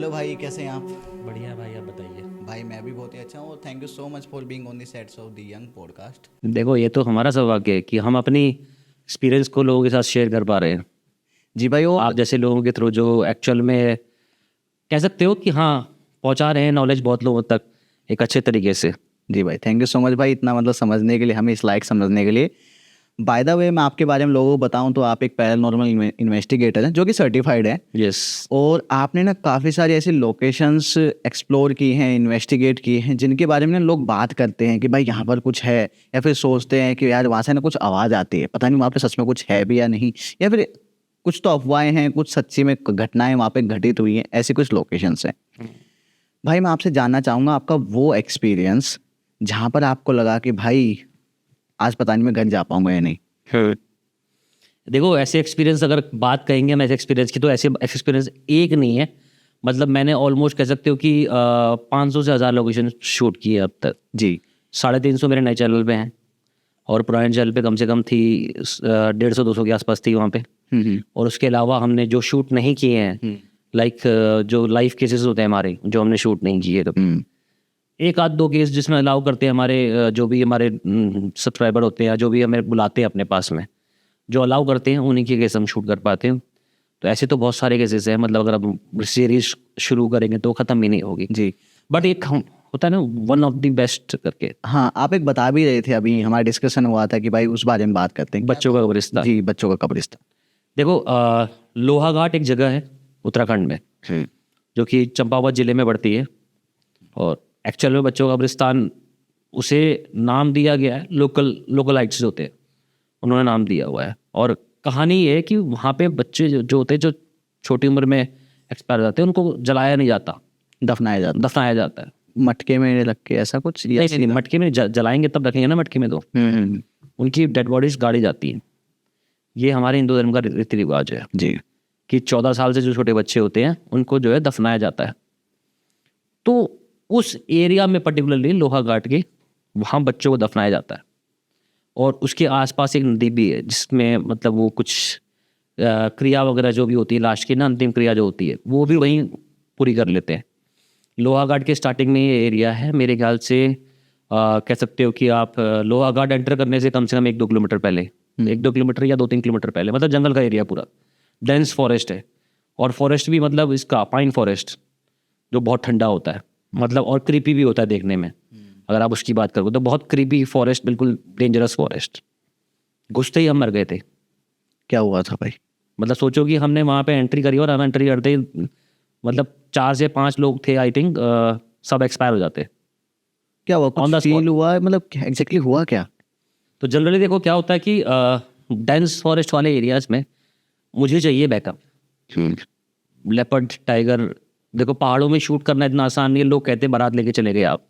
Hello भाई, कैसे हैं आप? बढ़िया भाई, आप बताइए। भाई मैं भी बहुत ही अच्छा हूँ। Thank you so much for being on the sets of the young podcast. देखो, ये तो हमारा सौभाग्य है कि हम अपनी एक्सपीरियंस को लोगों के साथ शेयर कर पा रहे हैं। जी भाई। और आप जैसे लोगों के थ्रू जो एक्चुअल में कह सकते हो कि हाँ, पहुंचा रहे हैं नॉलेज बहुत लोगों तक एक अच्छे तरीके से। जी भाई, थैंक यू सो मच भाई, इतना मतलब समझने के लिए, हमें इस लायक समझने के लिए। बाय द वे, मैं आपके बारे में लोगों को बताऊं तो आप एक पैरानॉर्मल इन्वेस्टिगेटर हैं जो कि सर्टिफाइड है। यस। और आपने ना काफ़ी सारी ऐसी लोकेशंस एक्सप्लोर की हैं, इन्वेस्टिगेट की हैं, जिनके बारे में ना लोग बात करते हैं कि भाई यहाँ पर कुछ है, या फिर सोचते हैं कि यार वहाँ से ना कुछ आवाज़ आती है, पता नहीं वहाँ पे सच में कुछ है भी या नहीं, या फिर कुछ तो अफवाहें हैं, कुछ सच्ची में घटनाएं वहाँ पे घटित हुई हैं, ऐसी कुछ लोकेशंस हैं। भाई मैं आपसे जानना चाहूँगा आपका वो एक्सपीरियंस जहाँ पर आपको लगा कि भाई आज पता नहीं मैं घर जा पाऊंगा या नहीं। देखो, ऐसे एक्सपीरियंस अगर बात कहेंगे हम ऐसे एक्सपीरियंस की, तो ऐसे एक्सपीरियंस एक नहीं है। मतलब मैंने ऑलमोस्ट कह सकते हो कि 500 से 1000 लोकेशन शूट किए अब तक। जी। 350 मेरे नए चैनल पे हैं और पुराने चैनल पे कम से कम थी 150-200 के आसपास थी वहाँ पे। और उसके अलावा हमने जो शूट नहीं किए हैं, लाइक जो लाइव केसेस होते हैं हमारे, जो हमने शूट नहीं किए, तो एक आध दो केस जिसमें अलाउ करते हैं हमारे जो भी हमारे सब्सक्राइबर होते हैं, जो भी हमें बुलाते हैं अपने पास में, जो अलाउ करते हैं, उन्हीं के केस हम शूट कर पाते हैं। तो ऐसे तो बहुत सारे केसेस हैं। मतलब अगर हम सीरीज शुरू करेंगे तो ख़त्म ही नहीं होगी। जी। बट एक होता है ना, वन ऑफ द बेस्ट करके, हाँ, आप एक बता भी रहे थे, अभी हमारा डिस्कशन हुआ था कि भाई उस बारे में बात करते हैं। बच्चों का कब्रिस्तान। जी, बच्चों का कब्रिस्तान। देखो, लोहाघाट एक जगह है उत्तराखंड में, जो कि चंपावत ज़िले में पड़ती है। और एक्चुअल में बच्चों का कब्रिस्तान उसे नाम दिया गया है, लोकलाइट्स होते हैं, उन्होंने नाम दिया हुआ है। और कहानी ये है कि वहाँ पे बच्चे जो होते हैं, जो छोटी उम्र में एक्सपायर हो जाते हैं, उनको जलाया नहीं जाता, दफनाया जाता है। मटके में रख के ऐसा कुछ या नहीं, मटके में जलाएंगे तब रखेंगे ना, मटके में तो उनकी डेड बॉडीज गाड़ी जाती हैं। ये हमारे हिंदू धर्म का रीति रिवाज है जी। कि 14 साल से जो छोटे बच्चे होते हैं उनको जो है दफनाया जाता है। तो उस एरिया में पर्टिकुलरली लोहाघाट के, वहाँ बच्चों को दफनाया जाता है। और उसके आसपास एक नदी भी है जिसमें मतलब वो कुछ क्रिया वगैरह जो भी होती है, लास्ट की ना अंतिम क्रिया जो होती है, वो भी वहीं पूरी कर लेते हैं। लोहाघाट के स्टार्टिंग में ये एरिया है, मेरे ख्याल से कह सकते हो कि आप लोहाघाट एंटर करने से कम 1-2 किलोमीटर पहले, 1-2 किलोमीटर या 2-3 किलोमीटर पहले, मतलब जंगल का एरिया, पूरा डेंस फॉरेस्ट है। और फॉरेस्ट भी मतलब इसका पाइन फॉरेस्ट, जो बहुत ठंडा होता है, मतलब और क्रीपी भी होता है देखने में। अगर आप उसकी बात करोगे तो बहुत क्रीपी फॉरेस्ट, बिल्कुल डेंजरस फॉरेस्ट। घुसते ही हम मर गए थे। क्या हुआ था भाई? मतलब सोचो कि हमने वहाँ पे एंट्री करी और हम एंट्री करते ही मतलब 4 से 5 लोग थे आई थिंक, सब एक्सपायर हो जाते। क्या हुआ? On the कुछ spot. फील हुआ? मतलब एग्जैक्टली हुआ क्या? तो जनरली देखो क्या होता है कि डेंस फॉरेस्ट वाले एरियाज में मुझे चाहिए बैकअप। लेपर्ड, टाइगर, देखो पहाड़ों में शूट करना इतना आसान नहीं है। लोग कहते हैं बारात लेके चले गए आप।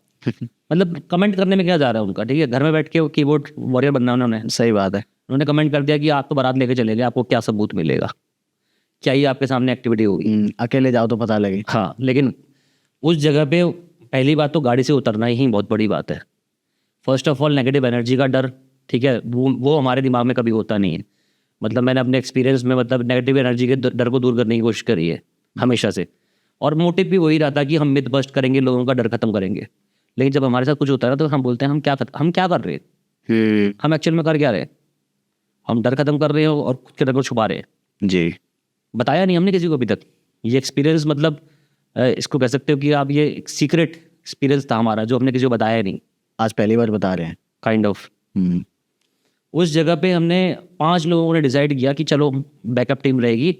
मतलब कमेंट करने में क्या जा रहा है उनका, ठीक है, घर में बैठ के कीबोर्ड वॉरियर बनना है उन्होंने। सही बात है। उन्होंने कमेंट कर दिया कि आप तो बारात लेके चले गए, आपको क्या सबूत मिलेगा, क्या ही आपके सामने एक्टिविटी होगी। अकेले जाओ तो पता लगे। हाँ, लेकिन उस जगह पे पहली बात तो गाड़ी से उतरना ही बहुत बड़ी बात है। First of all negative energy का डर, ठीक है, वो हमारे दिमाग में कभी होता नहीं है। मतलब मैंने अपने एक्सपीरियंस में मतलब नेगेटिव एनर्जी के डर को दूर करने की कोशिश करी है हमेशा से। और मोटिव भी वही रहा था कि हम मिथ बस्ट करेंगे, लोगों का डर खत्म करेंगे। लेकिन जब हमारे साथ कुछ होता है ना, तो हम बोलते हैं हम क्या कर रहे हैं, हम एक्चुअल में कर क्या रहे हैं? हम डर खत्म कर रहे हैं और खुद के डर को छुपा रहे हैं। जी। बताया नहीं हमने किसी को अभी तक ये एक्सपीरियंस। मतलब इसको कह सकते हो कि आप ये एक सीक्रेट एक्सपीरियंस था हमारा, जो हमने किसी को बताया नहीं। आज पहली बार बता रहे हैं। Kind of. उस जगह पे हमने 5 लोगों ने डिसाइड किया कि चलो बैकअप टीम रहेगी।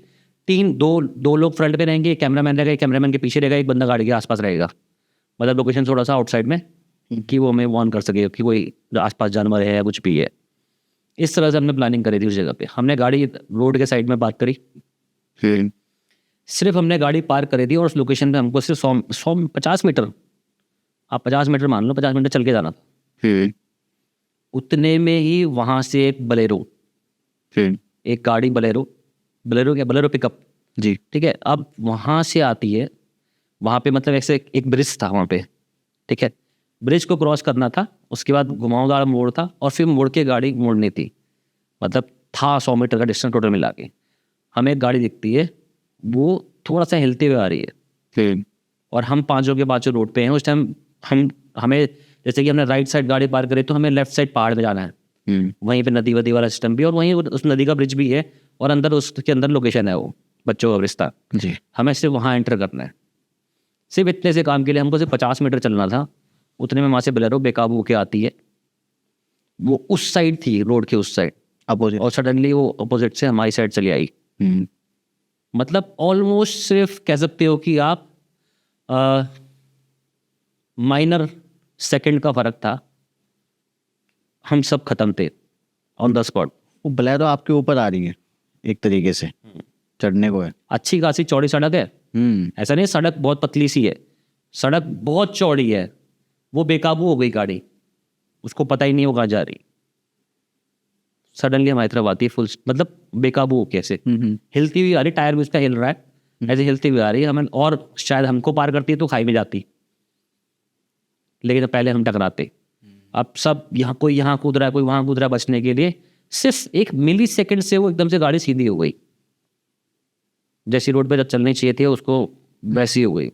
दो लोग फ्रंट पे रहेंगे, कैमरामैन रहेगा, कैमरामैन के पीछे रहेगा, एक बंदा गाड़ी के आसपास रहेगा। मतलब लोकेशन थोड़ा सा आउटसाइड में, कि वो हमें वार्न कर सके कि कोई आसपास जानवर है या कुछ भी है। इस तरह से हमने प्लानिंग करी थी उस जगह पे। हमने गाड़ी रोड के साइड में पार्क करी। सिर्फ हमने गाड़ी पार्क करी थी और उस लोकेशन पे हमको सिर्फ 150 मीटर, आप 50 मीटर मान लो, 50 मीटर चल के जाना था। उतने में ही वहाँ से एक बलेरो, एक गाड़ी बलेरो पिकअप, जी। ठीक है, अब वहाँ से आती है। वहाँ पे मतलब ऐसे एक ब्रिज था वहाँ पे, ठीक है, ब्रिज को क्रॉस करना था, उसके बाद घुमावदार मोड़ था और फिर मुड़ के गाड़ी मोड़नी थी। मतलब था 100 मीटर का डिस्टेंस टोटल मिला के। हमें एक गाड़ी दिखती है, वो थोड़ा सा हिलते हुए आ रही है। और हम पांचों के पांचों रोड पे हैं। उस टाइम हमें जैसे कि हमने राइट साइड गाड़ी पार करी तो हमें लेफ्ट साइड पहाड़ में जाना है। वहीं पे नदी वदी वाला सिस्टम भी और वहीं उस नदी का ब्रिज भी है और अंदर उसके अंदर लोकेशन है वो बच्चों का रिश्ता। जी। हमें सिर्फ वहाँ एंटर करना है। सिर्फ इतने से काम के लिए हमको सिर्फ 50 मीटर चलना था। उतने में वहाँ से बोलेरो बेकाबू होके आती है। वो उस साइड थी, रोड के उस साइड अपोजिट। और सडनली वो अपोजिट से हमारी साइड चली आई। मतलब ऑलमोस्ट सिर्फ कह सकते हो कि आप माइनर सेकंड का फर्क था। हम सब खत्म थे ऑन द स्पॉट। वो बोलेरो आपके ऊपर आ रही है एक तरीके से, चढ़ने को है। अच्छी खासी चौड़ी सड़क है, ऐसा नहीं सड़क बहुत पतली सी है, सड़क बहुत चौड़ी है। वो बेकाबू हो गई गाड़ी, उसको पता ही नहीं वो कहाँ जा रही। सडनली हमारी तरफ आती है फुल, मतलब बेकाबू हो कैसे, हिलती हुई आ रही, टायर भी उसका हिल रहा है, ऐसे हिलती हुई आ रही है हमें। और शायद हमको पार करती है तो खाई में जाती, लेकिन पहले हम टकराते। अब सब यहाँ कूद रहा है, कोई वहाँ कूद रहा है बचने के लिए। सिर्फ 1 मिली सेकेंड से वो एकदम से गाड़ी सीधी हो गई। जैसी रोड पे जब चलनी चाहिए थी उसको वैसी हो गई।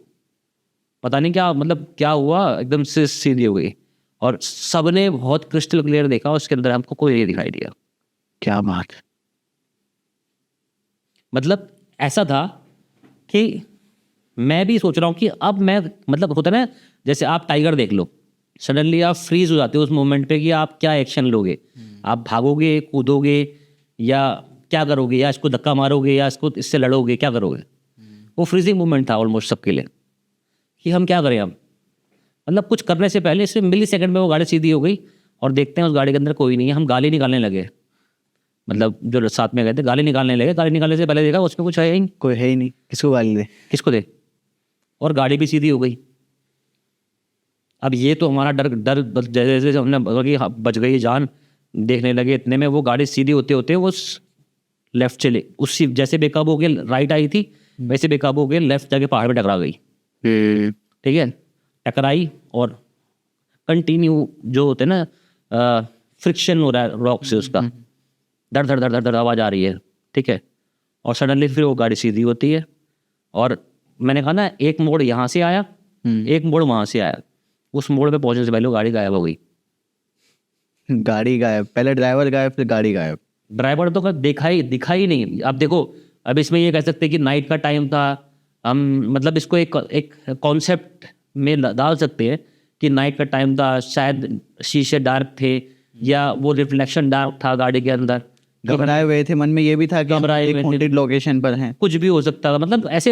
पता नहीं क्या मतलब क्या हुआ, एकदम से सीधी हो गई। और सबने बहुत क्रिस्टल क्लियर देखा, उसके अंदर हमको कोई नहीं दिखाई दिया। क्या बात है। मतलब ऐसा था कि मैं भी सोच रहा हूँ कि अब मैं, मतलब होता ना जैसे आप टाइगर देख लो, सडनली आप फ्रीज हो जाते हो उस मोमेंट पे कि आप क्या एक्शन लोगे। आप भागोगे, कूदोगे, या क्या करोगे, या इसको धक्का मारोगे, या इसको इससे लड़ोगे, क्या करोगे। वो फ्रीजिंग मोमेंट था ऑलमोस्ट सबके लिए कि हम क्या करें अब। मतलब कुछ करने से पहले सिर्फ मिली सेकंड में वो गाड़ी सीधी हो गई और देखते हैं उस गाड़ी के अंदर कोई नहीं है। हम गाली निकालने लगे, मतलब जो साथ में गए थे गाली निकालने लगे। गाली निकालने से पहले देखा उसमें कुछ है ही नहीं, कोई है ही नहीं, किसको गाली दे, किसको दे। और गाड़ी भी सीधी हो गई। अब ये तो हमारा डर डर जैसे जैसे हमने कि बच गई जान देखने लगे, इतने में वो गाड़ी सीधी होते होते वो लेफ्ट चले, उसी जैसे बेकाबू हो गया राइट आई थी वैसे बेकाबू हो गया लेफ्ट जाके पहाड़ में टकरा गई। ठीक है, टकराई और कंटिन्यू जो होते ना फ्रिक्शन हो रहा है रॉक से, उसका धड़ धड़ धड़ धड़ धड़ आवाज़ आ रही है। ठीक है, और सडनली फिर वो गाड़ी सीधी होती है। और मैंने कहा ना एक मोड़ यहाँ से आया, एक मोड़ वहाँ से आया। उस मोड़ पे पहुँचने से पहले वो गाड़ी गायब हो गई। गाड़ी गायब, पहले ड्राइवर गायब फिर गाड़ी गायब। ड्राइवर तो दिखा ही नहीं। अब देखो, अब इसमें ये कह सकते हैं कि नाइट का टाइम था। हम मतलब इसको एक कॉन्सेप्ट में डाल सकते हैं कि नाइट का टाइम था, शायद शीशे डार्क थे या वो रिफ्लेक्शन डार्क था गाड़ी के अंदर। घबराए हुए थे, मन में ये भी था कि हम एक हॉन्टेड लोकेशन पर हैं। कुछ भी हो सकता था, मतलब ऐसे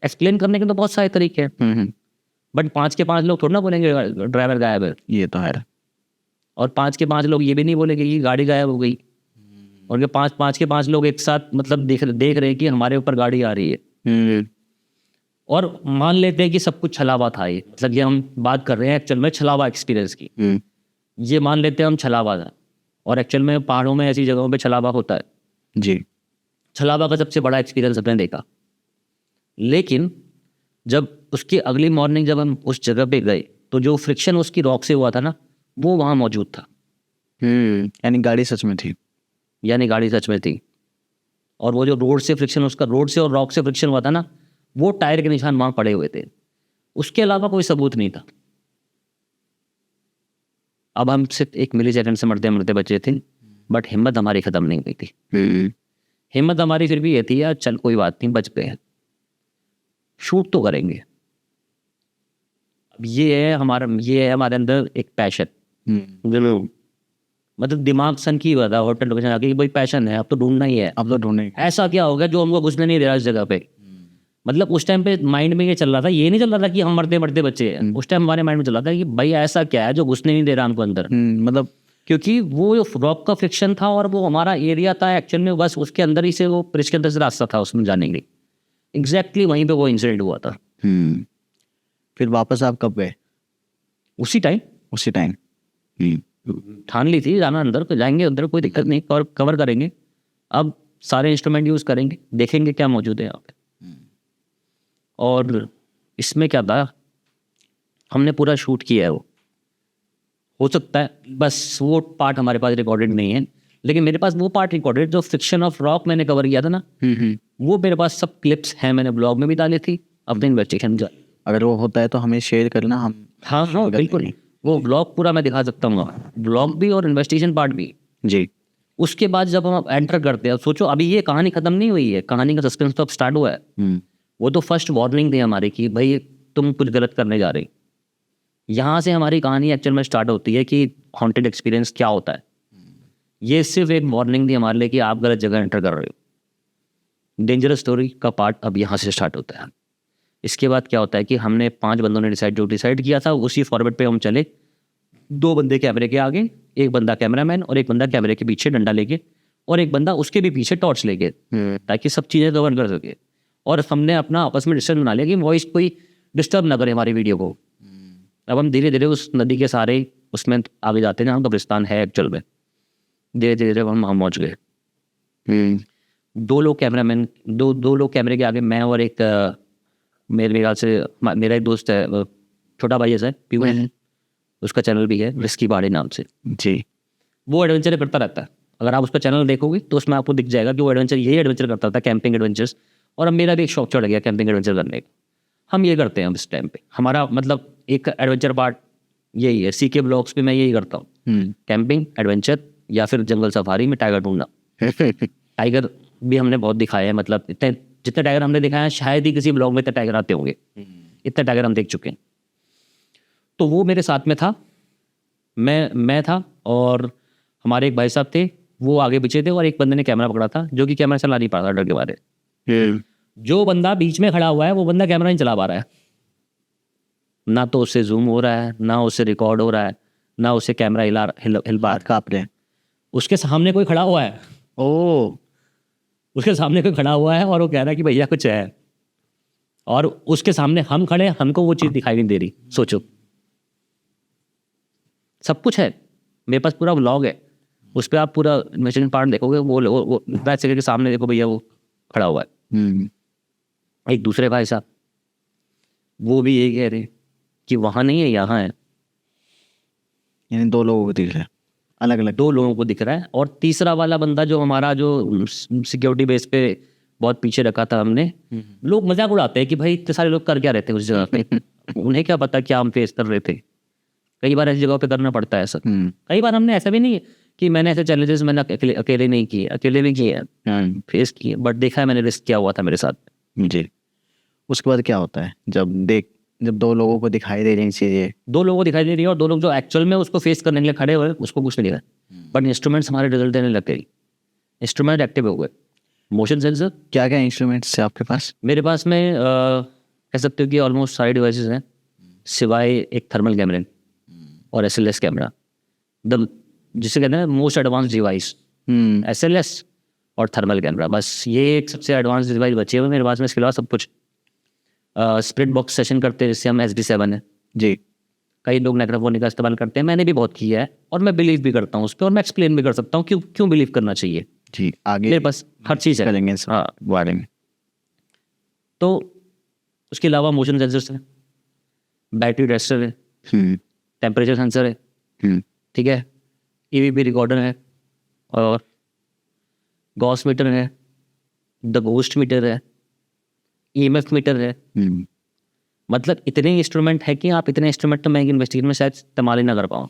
एक्सप्लेन करने के तो बहुत सारे तरीके हैं। बट 5 के 5 लोग थोड़ा ना बोलेंगे ड्राइवर गायब है। ये तो है। और 5 के 5 लोग ये भी नहीं बोलेंगे कि गाड़ी गायब हो गई। और ये 5 के 5 लोग एक साथ मतलब देख रहे हैं कि हमारे ऊपर गाड़ी आ रही है। और मान लेते हैं कि सब कुछ छलावा था। ये मतलब ये हम बात कर रहे हैं एक्चुअल में छलावा एक्सपीरियंस की। ये मान लेते हैं हम छलावा था, और एक्चुअल में पहाड़ों में ऐसी जगहों पे छलावा होता है। जी, छलावा का सबसे बड़ा एक्सपीरियंस हमने देखा। लेकिन जब उसकी अगली मॉर्निंग जब हम उस जगह पे गए तो जो फ्रिक्शन उसकी रॉक से हुआ था ना, वो वहाँ मौजूद था। यानी गाड़ी सच में थी। यानी गाड़ी सच में थी। और वो जो रोड से फ्रिक्शन, उसका रोड से और रॉक से फ्रिक्शन हुआ था ना, वो टायर के निशान वहाँ पड़े हुए थे। उसके अलावा कोई सबूत नहीं था। अब हम सिर्फ 1 मिली सेकंड से मरते मरते बचे थे, बट हिम्मत हमारी ख़त्म नहीं हुई थी। हिम्मत हमारी फिर भी ये थी, यार चल कोई बात नहीं, बच गए, शूट तो करेंगे। अब ये है हमारे अंदर एक पैशन। मतलब दिमाग सन की हुआ था होटल लोकेशन आके कि भाई पैशन है, अब तो ढूंढना ही है। अब तो ढूंढने ऐसा क्या हो गया जो हमको घुसने नहीं दे रहा इस जगह पे। मतलब उस टाइम पे माइंड में ये चल रहा था, ये नहीं चल रहा था कि हम मरते मरते बच्चे हैं। उस टाइम हमारे माइंड में चल रहा था कि भाई ऐसा क्या है जो घुसने नहीं दे रहा हमको अंदर। मतलब क्योंकि वो जो रॉक का फ्रिक्शन था और वो हमारा एरिया था एक्चुअल में, बस उसके अंदर ही से वो ब्रिज के अंदर से रास्ता था उसमें जाने के लिए। एग्जैक्टली वहीं पे वो इंसिडेंट हुआ था। फिर वापस आप कब गए? उसी टाइम ठान ली थी जाना अंदर, तो जाएंगे अंदर, कोई दिक्कत नहीं, कवर करेंगे। अब सारे इंस्ट्रूमेंट यूज़ करेंगे, देखेंगे क्या मौजूद है यहाँ पे। और इसमें क्या था, हमने पूरा शूट किया है। वो हो सकता है बस वो पार्ट हमारे पास रिकॉर्डेड नहीं है, लेकिन मेरे पास वो पार्ट रिकॉर्डेड जो फ्रिक्शन ऑफ रॉक मैंने कवर किया था ना, वो मेरे पास सब क्लिप्स हैं, मैंने ब्लॉग में भी डाली थी अपने इन्वेस्टिगेशन का। अगर वो होता है तो हमें शेयर करना, हम हाँ हाँ बिल्कुल, वो ब्लॉग पूरा मैं दिखा सकता हूँ, ब्लॉग भी और इन्वेस्टिगेशन पार्ट भी। जी। उसके बाद जब हम एंटर करते हैं, सोचो अभी ये कहानी खत्म नहीं हुई है, कहानी का सस्पेंस तो अब स्टार्ट हुआ है। वो तो फर्स्ट वार्निंग थी हमारी कि भाई तुम कुछ गलत करने जा रहे। यहाँ से हमारी कहानी एक्चुअल में स्टार्ट होती है कि हॉन्टेड एक्सपीरियंस क्या होता है। ये सिर्फ एक वार्निंग थी हमारे लिए कि आप गलत जगह एंटर कर रहे हो। डेंजरस स्टोरी का पार्ट अब यहाँ से स्टार्ट होता है। इसके बाद क्या होता है कि हमने 5 बंदों ने डिसाइड किया था, उसी फॉर्मेट पे हम चले। 2 बंदे कैमरे के आगे, एक बंदा कैमरामैन और एक बंदा कैमरे के पीछे डंडा लेके, और एक बंदा उसके भी पीछे टॉर्च लेके, ताकि सब चीज़ें कवर कर सके। और हमने अपना आपस में डिस्टेंस बना लिया कि वॉइस कोई डिस्टर्ब ना करे हमारी वीडियो को। अब हम धीरे धीरे उस नदी के सहारे उसमें आगे जाते हैं जहाँ कब्रिस्तान है एक्चुअल में। धीरे धीरे हम पहुँच गए। 2 लोग कैमरामैन, दो लोग कैमरे के आगे, मैं और एक मेरे ख्याल से मेरा एक दोस्त है, छोटा भाई ऐसा है पीयू, उसका चैनल भी है रिस्की पहाड़ी नाम से। जी। वो एडवेंचर करता रहता है। अगर आप उसका चैनल देखोगे तो उसमें आपको दिख जाएगा कि वो यही एडवेंचर करता था, कैंपिंग एडवेंचर्स। और अब मेरा भी एक शौक चढ़ गया कैंपिंग एडवेंचर करने का। हम ये करते हैं अब इस टाइम पे। हमारा मतलब एक एडवेंचर पार्ट यही है। सीके ब्लॉग्स पे मैं यही करता हूँ, कैंपिंग एडवेंचर या फिर जंगल सफारी में टाइगर ढूंढना। टाइगर भी हमने बहुत दिखाया है, मतलब इतने जितने टाइगर हमने दिखाया है शायद ही किसी ब्लॉग में इतने टाइगर आते होंगे। इतने टाइगर हम देख चुके हैं। तो वो मेरे साथ में था, मैं था, और हमारे एक भाई साहब थे, वो आगे पीछे थे, और एक बंदे ने कैमरा पकड़ा था जो कि कैमरा चला नहीं पा रहा डर के मारे। जो बंदा बीच में खड़ा हुआ है वो बंदा कैमरा नहीं चला पा रहा है। ना तो उससे जूम हो रहा है, ना उससे रिकॉर्ड हो रहा है, ना उससे कैमरा हिल पा काँप रहे हैं। उसके सामने कोई खड़ा हुआ है। उसके सामने कोई खड़ा हुआ है और वो कह रहा है कि भैया कुछ है, और उसके सामने हम खड़े, हमको वो चीज़ दिखाई नहीं दे रही। सोचो, सब कुछ है मेरे पास, पूरा व्लॉग है, उस पर आप पूरा इन्वेस्टिगेशन पार्ट देखोगे। वो बैक सेक्रेटरी के सामने देखो भैया वो खड़ा हुआ है। एक दूसरे भाई साहब वो भी यही कह रहे कि वहाँ नहीं है, यहाँ है। यानी 2 लोगों को दिख रहा है, अलग अलग 2 लोगों को दिख रहा है। और तीसरा वाला बंदा जो हमारा जो सिक्योरिटी बेस पे बहुत पीछे रखा था हमने, लोग मजाक उड़ाते हैं कि भाई इतने सारे लोग कर क्या रहते हैं उस जगह पे। उन्हें क्या पता क्या हम फेस कर रहे थे। कई बार ऐसी जगह पे करना पड़ता है ऐसा। कई बार हमने ऐसा भी नहीं है कि मैंने ऐसे चैलेंजेस मैंने अकेले नहीं किए, अकेले भी किए हैं, फेस किए, बट देखा है मैंने, रिस्क किया हुआ था मेरे साथ। जी। उसके बाद क्या होता है जब 2 लोगों को दिखाई दे रही चीजें? 2 लोगों को दिखाई दे रही है, और 2 लोग जो एक्चुअल में उसको फेस करने के लिए खड़े हुए उसको कुछ नहीं दिखा, बट इंस्ट्रूमेंट्स हमारे रिजल्ट देने लग गए। इंस्ट्रूमेंट एक्टिव हो गए, मोशन सेंसर। क्या क्या इंस्ट्रूमेंट्स है आपके पास? मेरे पास में कह सकते हो कि ऑलमोस्ट सारे डिवाइसेस हैं, सिवाय एक थर्मल कैमरे और SLS कैमरा, जिसे कहते हैं मोस्ट एडवांस डिवाइस। SLS और थर्मल कैमरा, बस ये एक सबसे एडवांस डिवाइस बचे हुए मेरे पास में। इसके अलावा सब कुछ स्प्लिट बॉक्स सेशन करते हैं, जिससे हम SB7 है। जी। कई लोग नेक्रोफोनी का इस्तेमाल करते हैं, मैंने भी बहुत किया है, और मैं बिलीव भी करता हूँ उस पर, और मैं एक्सप्लेन भी कर सकता हूँ क्यों बिलीव करना चाहिए। जी, आगे मेरे पास हर चीज़ है। करेंगे हाँ, बारे में। तो उसके अलावा मोशन सेंसर्स है, बैटरी टेस्टर है, टेम्परेचर सेंसर है, ठीक है, EVP रिकॉर्डर है, और गॉस मीटर है, द घोस्ट मीटर है, EMF मीटर है। मतलब इतने इंस्ट्रूमेंट है कि आप इतने इंस्ट्रूमेंट तो मैं इन्वेस्टिगेशन में शायद इस्तेमाल ही ना कर पाऊँ।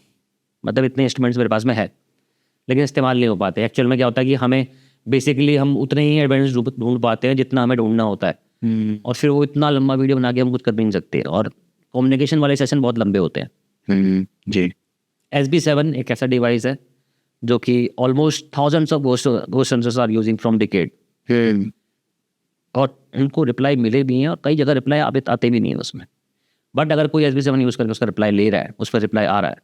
मतलब इतने इंस्ट्रूमेंट्स मेरे पास में है, लेकिन इस्तेमाल नहीं हो पाते। एक्चुअल में क्या होता है कि हमें बेसिकली हम उतने ही एडवांस ढूंढ पाते हैं जितना हमें ढूंढना होता है, और फिर वो इतना लंबा वीडियो बना के हम कुछ कर भी नहीं सकते, और कम्युनिकेशन वाले सेशन बहुत लंबे होते हैं। जी। SB7 एक ऐसा डिवाइस है जो कि almost thousands of ghost sensors are using from decade, और उनको रिप्लाई मिले भी हैं, और कई जगह रिप्लाई आते भी नहीं है उसमें। बट अगर कोई SB7 यूज़ करके उसका रिप्लाई ले रहा है, उस पर रिप्लाई आ रहा है,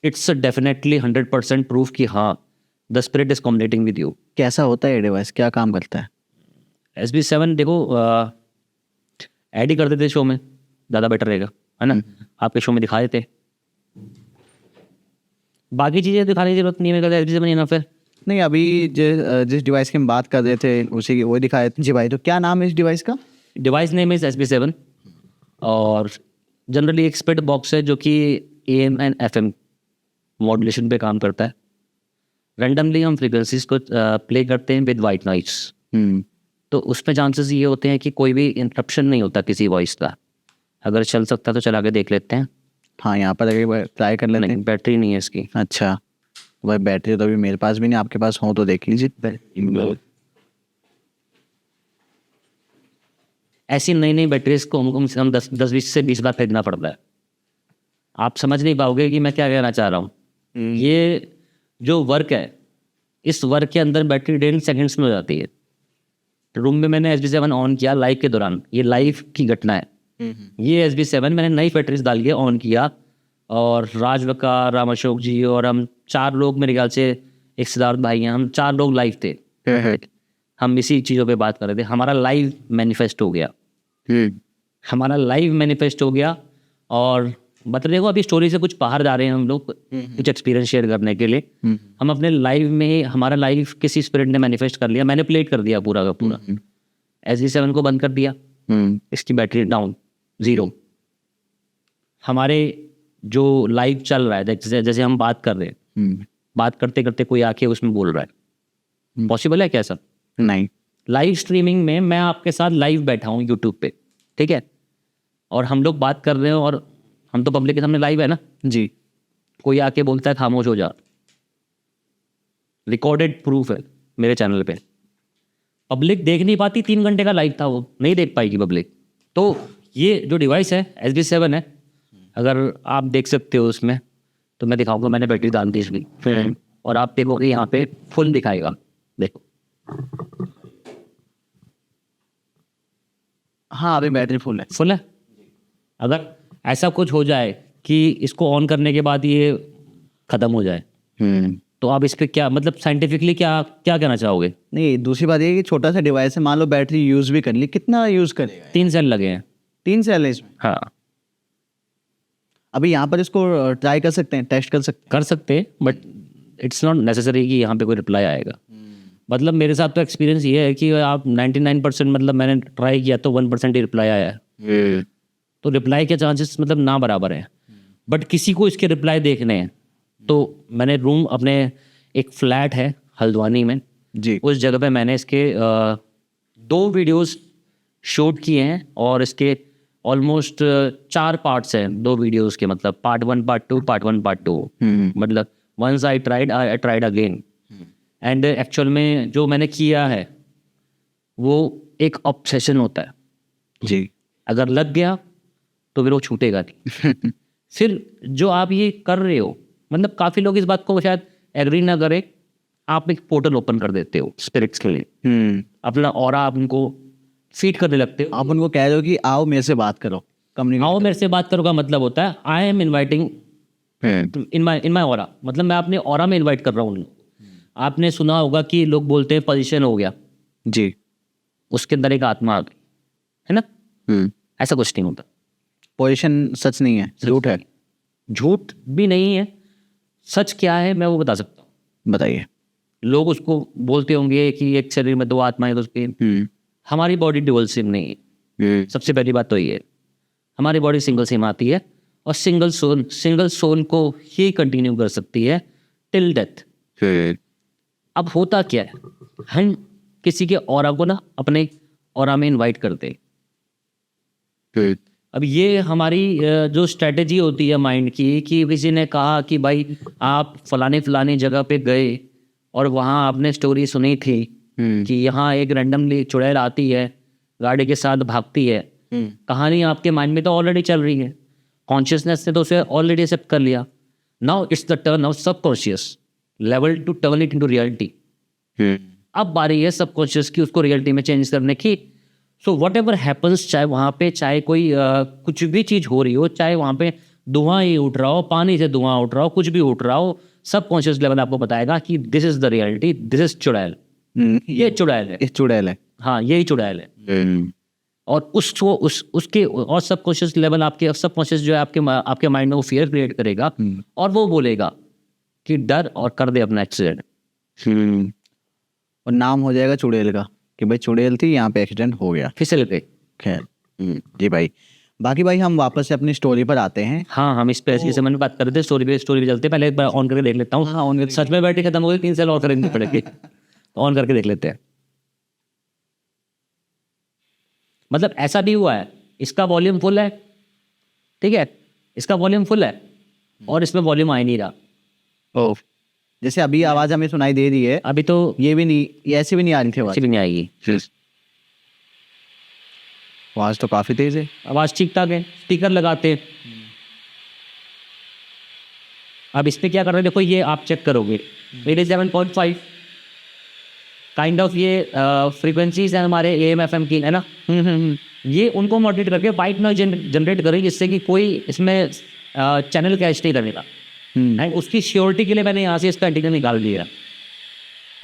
इट्स डेफिनेटली 100% प्रूफ कि हाँ the spirit is communicating with you. कैसा होता है ये डिवाइस, क्या काम करता है? SB7 देखो, ऐड ही कर देते शो में, ज़्यादा बेटर रहेगा, है ना। आपके शो में दिखा देते, बाकी चीज़ें दिखाने की जरूरत नहीं है मेरे SB7 इनफ है। नहीं, अभी जिस डिवाइस की हम बात कर रहे थे उसी की वो दिखाए थे। जी भाई, तो क्या नाम है इस डिवाइस का? डिवाइस नेम इज SB7, और जनरली एक स्प्लिट बॉक्स है जो कि AM एंड FM मॉड्यूलेशन पे काम करता है। रैंडमली हम फ्रीक्वेंसीज को प्ले करते हैं विद वाइट नॉइस। तो उसमें चांसेस ये होते हैं कि कोई भी इंटरप्शन नहीं होता किसी वॉइस का। अगर चल सकता तो चला के देख लेते हैं। हाँ, यहाँ पर अगर ट्राई कर लेते नहीं, हैं। बैटरी नहीं है इसकी। अच्छा, भाई बैटरी तो अभी मेरे पास भी नहीं, आपके पास हो तो देख लीजिए। ऐसी नई नई बैटरीज को हमको कम से कम 10-20 से 20 बार खरीदना पड़ता है। आप समझ नहीं पाओगे कि मैं क्या कहना चाह रहा हूँ। ये जो वर्क है, इस वर्क के अंदर बैटरी 1.5 सेकेंड्स में हो जाती है। रूम में मैंने SB7 ऑन किया लाइव के दौरान, ये लाइव की घटना है। ये SB7 मैंने नई बैटरीज डाल के ऑन किया, और राज वकार, राम अशोक जी और हम 4 लोग, मेरे ख्याल से एक सिद्धार्थ भाई हैं, हम 4 लोग लाइव थे। हम इसी चीज़ों पे बात कर रहे थे। हमारा लाइव मैनिफेस्ट हो गया, हमारा लाइव मैनिफेस्ट हो गया। और मतलब देखो, अभी स्टोरी से कुछ बाहर जा रहे हैं हम लोग, कुछ एक्सपीरियंस शेयर करने के लिए। हम अपने लाइव में, हमारा लाइव किसी स्पिरिट ने मैनिफेस्ट कर लिया, मैनिपुलेट कर दिया पूरा का पूरा। SB7 को बंद कर दिया, इसकी बैटरी डाउन, 0। हमारे जो लाइव चल रहा है, जैसे हम बात कर रहे हैं, बात करते करते कोई आके उसमें बोल रहा है, पॉसिबल है क्या सर? नहीं। लाइव स्ट्रीमिंग में मैं आपके साथ लाइव बैठा हूँ यूट्यूब पे, ठीक है, और हम लोग बात कर रहे हैं, और हम तो पब्लिक के सामने लाइव है ना जी। कोई आके बोलता है खामोश हो जा, रिकॉर्डेड प्रूफ है मेरे चैनल पे। पब्लिक देख नहीं पाती, 3 घंटे का लाइव था, वो नहीं देख पाएगी पब्लिक। तो ये जो डिवाइस है SB7 है, अगर आप देख सकते हो उसमें, तो मैं दिखाऊंगा, मैंने बैटरी डाल दी इसमें, और आप देखोगे यहाँ पे फुल दिखाएगा, देखो। हाँ, अभी बैटरी फुल है। फुल है। अगर ऐसा कुछ हो जाए कि इसको ऑन करने के बाद ये ख़त्म हो जाए, तो आप इस पे क्या, मतलब साइंटिफिकली क्या क्या कहना चाहोगे? नहीं, दूसरी बात ये है कि छोटा सा डिवाइस है, मान लो बैटरी यूज़ भी कर ली, कितना यूज़ करेगा? 3 सेल लगे हैं। 3 सेल है इसमें। हाँ, अभी यहाँ पर इसको ट्राई कर सकते हैं, टेस्ट कर सकते हैं। बट इट्स नॉट नेसेसरी कि यहाँ पे कोई रिप्लाई आएगा। मतलब मेरे साथ तो एक्सपीरियंस ये है कि आप 99%, मतलब मैंने ट्राई किया तो 1% ही रिप्लाई आया है। तो रिप्लाई के चांसेस मतलब ना बराबर हैं। बट किसी को इसके रिप्लाई देखने हैं, तो मैंने रूम, अपने एक फ्लैट है हल्द्वानी में जी। उस जगह पे मैंने इसके 2 वीडियोस शूट किए हैं, और इसके ऑलमोस्ट 4 पार्ट्स हैं 2 वीडियोस के, मतलब पार्ट 1 पार्ट 2 पार्ट 1 पार्ट 2। मतलब once I tried again, and actual में जो मैंने किया है वो एक ऑब्सेशन होता है जी। अगर लग गया तो फिर वो छूटेगा नहीं। फिर जो आप ये कर रहे हो, मतलब काफ़ी लोग इस बात को शायद एग्री ना करें, आप एक पोर्टल ओपन कर देते हो स्पिरिट्स के लिए, अपना ऑरा आप उनको फीड करने लगते हो। आप उनको कह रहे हो कि आओ मेरे से बात करो, आओ मेरे से बात करो का मतलब होता है I am inviting in my aura, मतलब मैं अपने ऑरा में इन्वाइट कर रहा हूँ उनको। आपने सुना होगा कि लोग बोलते हैं पोजीशन हो गया, जी। उसके अंदर एक आत्मा आ गई, है ना? ऐसा कुछ नहीं होता। पोजीशन सच नहीं है, झूठ है। झूठ भी नहीं है, सच क्या है मैं वो बता सकता हूँ। बताइए। लोग उसको बोलते होंगे कि एक शरीर में 2 आत्माएं, तो उसकी हमारी बॉडी ड्यूअल सिम नहीं है। सबसे पहली बात तो ये है, हमारी बॉडी सिंगल सिम आती है, और सिंगल सोल को ही कंटिन्यू कर सकती है टिल डेथ। अब होता क्या है, हम किसी के ऑरा को ना अपने ऑरा में इनवाइट करते हैं। अब ये हमारी जो स्ट्रेटेजी होती है माइंड की, कि किसी ने कहा कि भाई आप फलानी जगह पे गए और वहाँ आपने स्टोरी सुनी थी कि यहाँ एक रैंडमली चुड़ैल आती है, गाड़ी के साथ भागती है। कहानी आपके माइंड में तो ऑलरेडी चल रही है, कॉन्शियसनेस ने तो उसे ऑलरेडी एक्सेप्ट कर लिया। Now it's the turn of subconscious level to turn it into reality. अब बारी है सबकॉन्शियस की उसको रियलिटी में चेंज करने की। सो वट एवर हैपन्स, चाहे वहाँ पे चाहे कोई कुछ भी चीज़ हो रही हो, चाहे वहाँ पे धुआं ही उठ रहा हो, पानी से धुआं उठ रहा हो, कुछ भी उठ रहा हो, सबकॉन्शियस लेवल आपको बताएगा कि this is the reality, this is चुड़ैल, ये चुड़ैल है, इस चुड़ैल है। हाँ यही चुड़ैल है। और उसके और सबकॉन्शियस लेवल, आपके सबकॉन्शियस जो है आपके माइंड में वो फियर क्रिएट करेगा, और वो बोलेगा कि डर और कर दे अपना एक्सीडेंट। और नाम हो जाएगा चुड़ैल का कि भाई चुड़ैल थी, यहाँ पे एक्सीडेंट हो गया, फिसल गए। खैर। जी भाई, बाकी भाई हम वापस से अपनी स्टोरी पर आते हैं। हाँ, हम इस पे ऐसे जैसे मैंने बात कर रहे थे, स्टोरी पे चलते हैं। पहले एक बार ऑन करके देख लेता हूँ। हाँ, ऑन करके। सच में बैटरी खत्म हो गई, 3 सेल और खरीदने पड़ेंगे। तो ऑन करके देख लेते हैं। मतलब ऐसा भी हुआ है, इसका वॉल्यूम फुल है, ठीक है, इसका वॉल्यूम फुल है और इसमें वॉल्यूम आ ही नहीं रहा। ओ, जैसे अभी आवाज हमें सुनाई दे रही है, अभी तो ये भी नहीं, ये ऐसे भी नहीं आ रही थी अच्छी आवाज। भी नहीं आएगी। आवाज तो काफी तेज है। आवाज़ ठीक ठाक है, स्पीकर लगाते हैं। अब इस पे क्या कर रहे हैं, देखो ये आप चेक करोगे 87.5 काइंड ऑफ ये फ्रीक्वेंसीज हैं हमारे AM FM की, है ना। ये उनको मॉडरेट करके वाइट नॉइज जनरेट करें, जिससे कि कोई इसमें चैनल कैश नहीं लगेगा। एंड उसकी श्योरिटी के लिए मैंने यहाँ से इसका एंटीना निकाल दिया।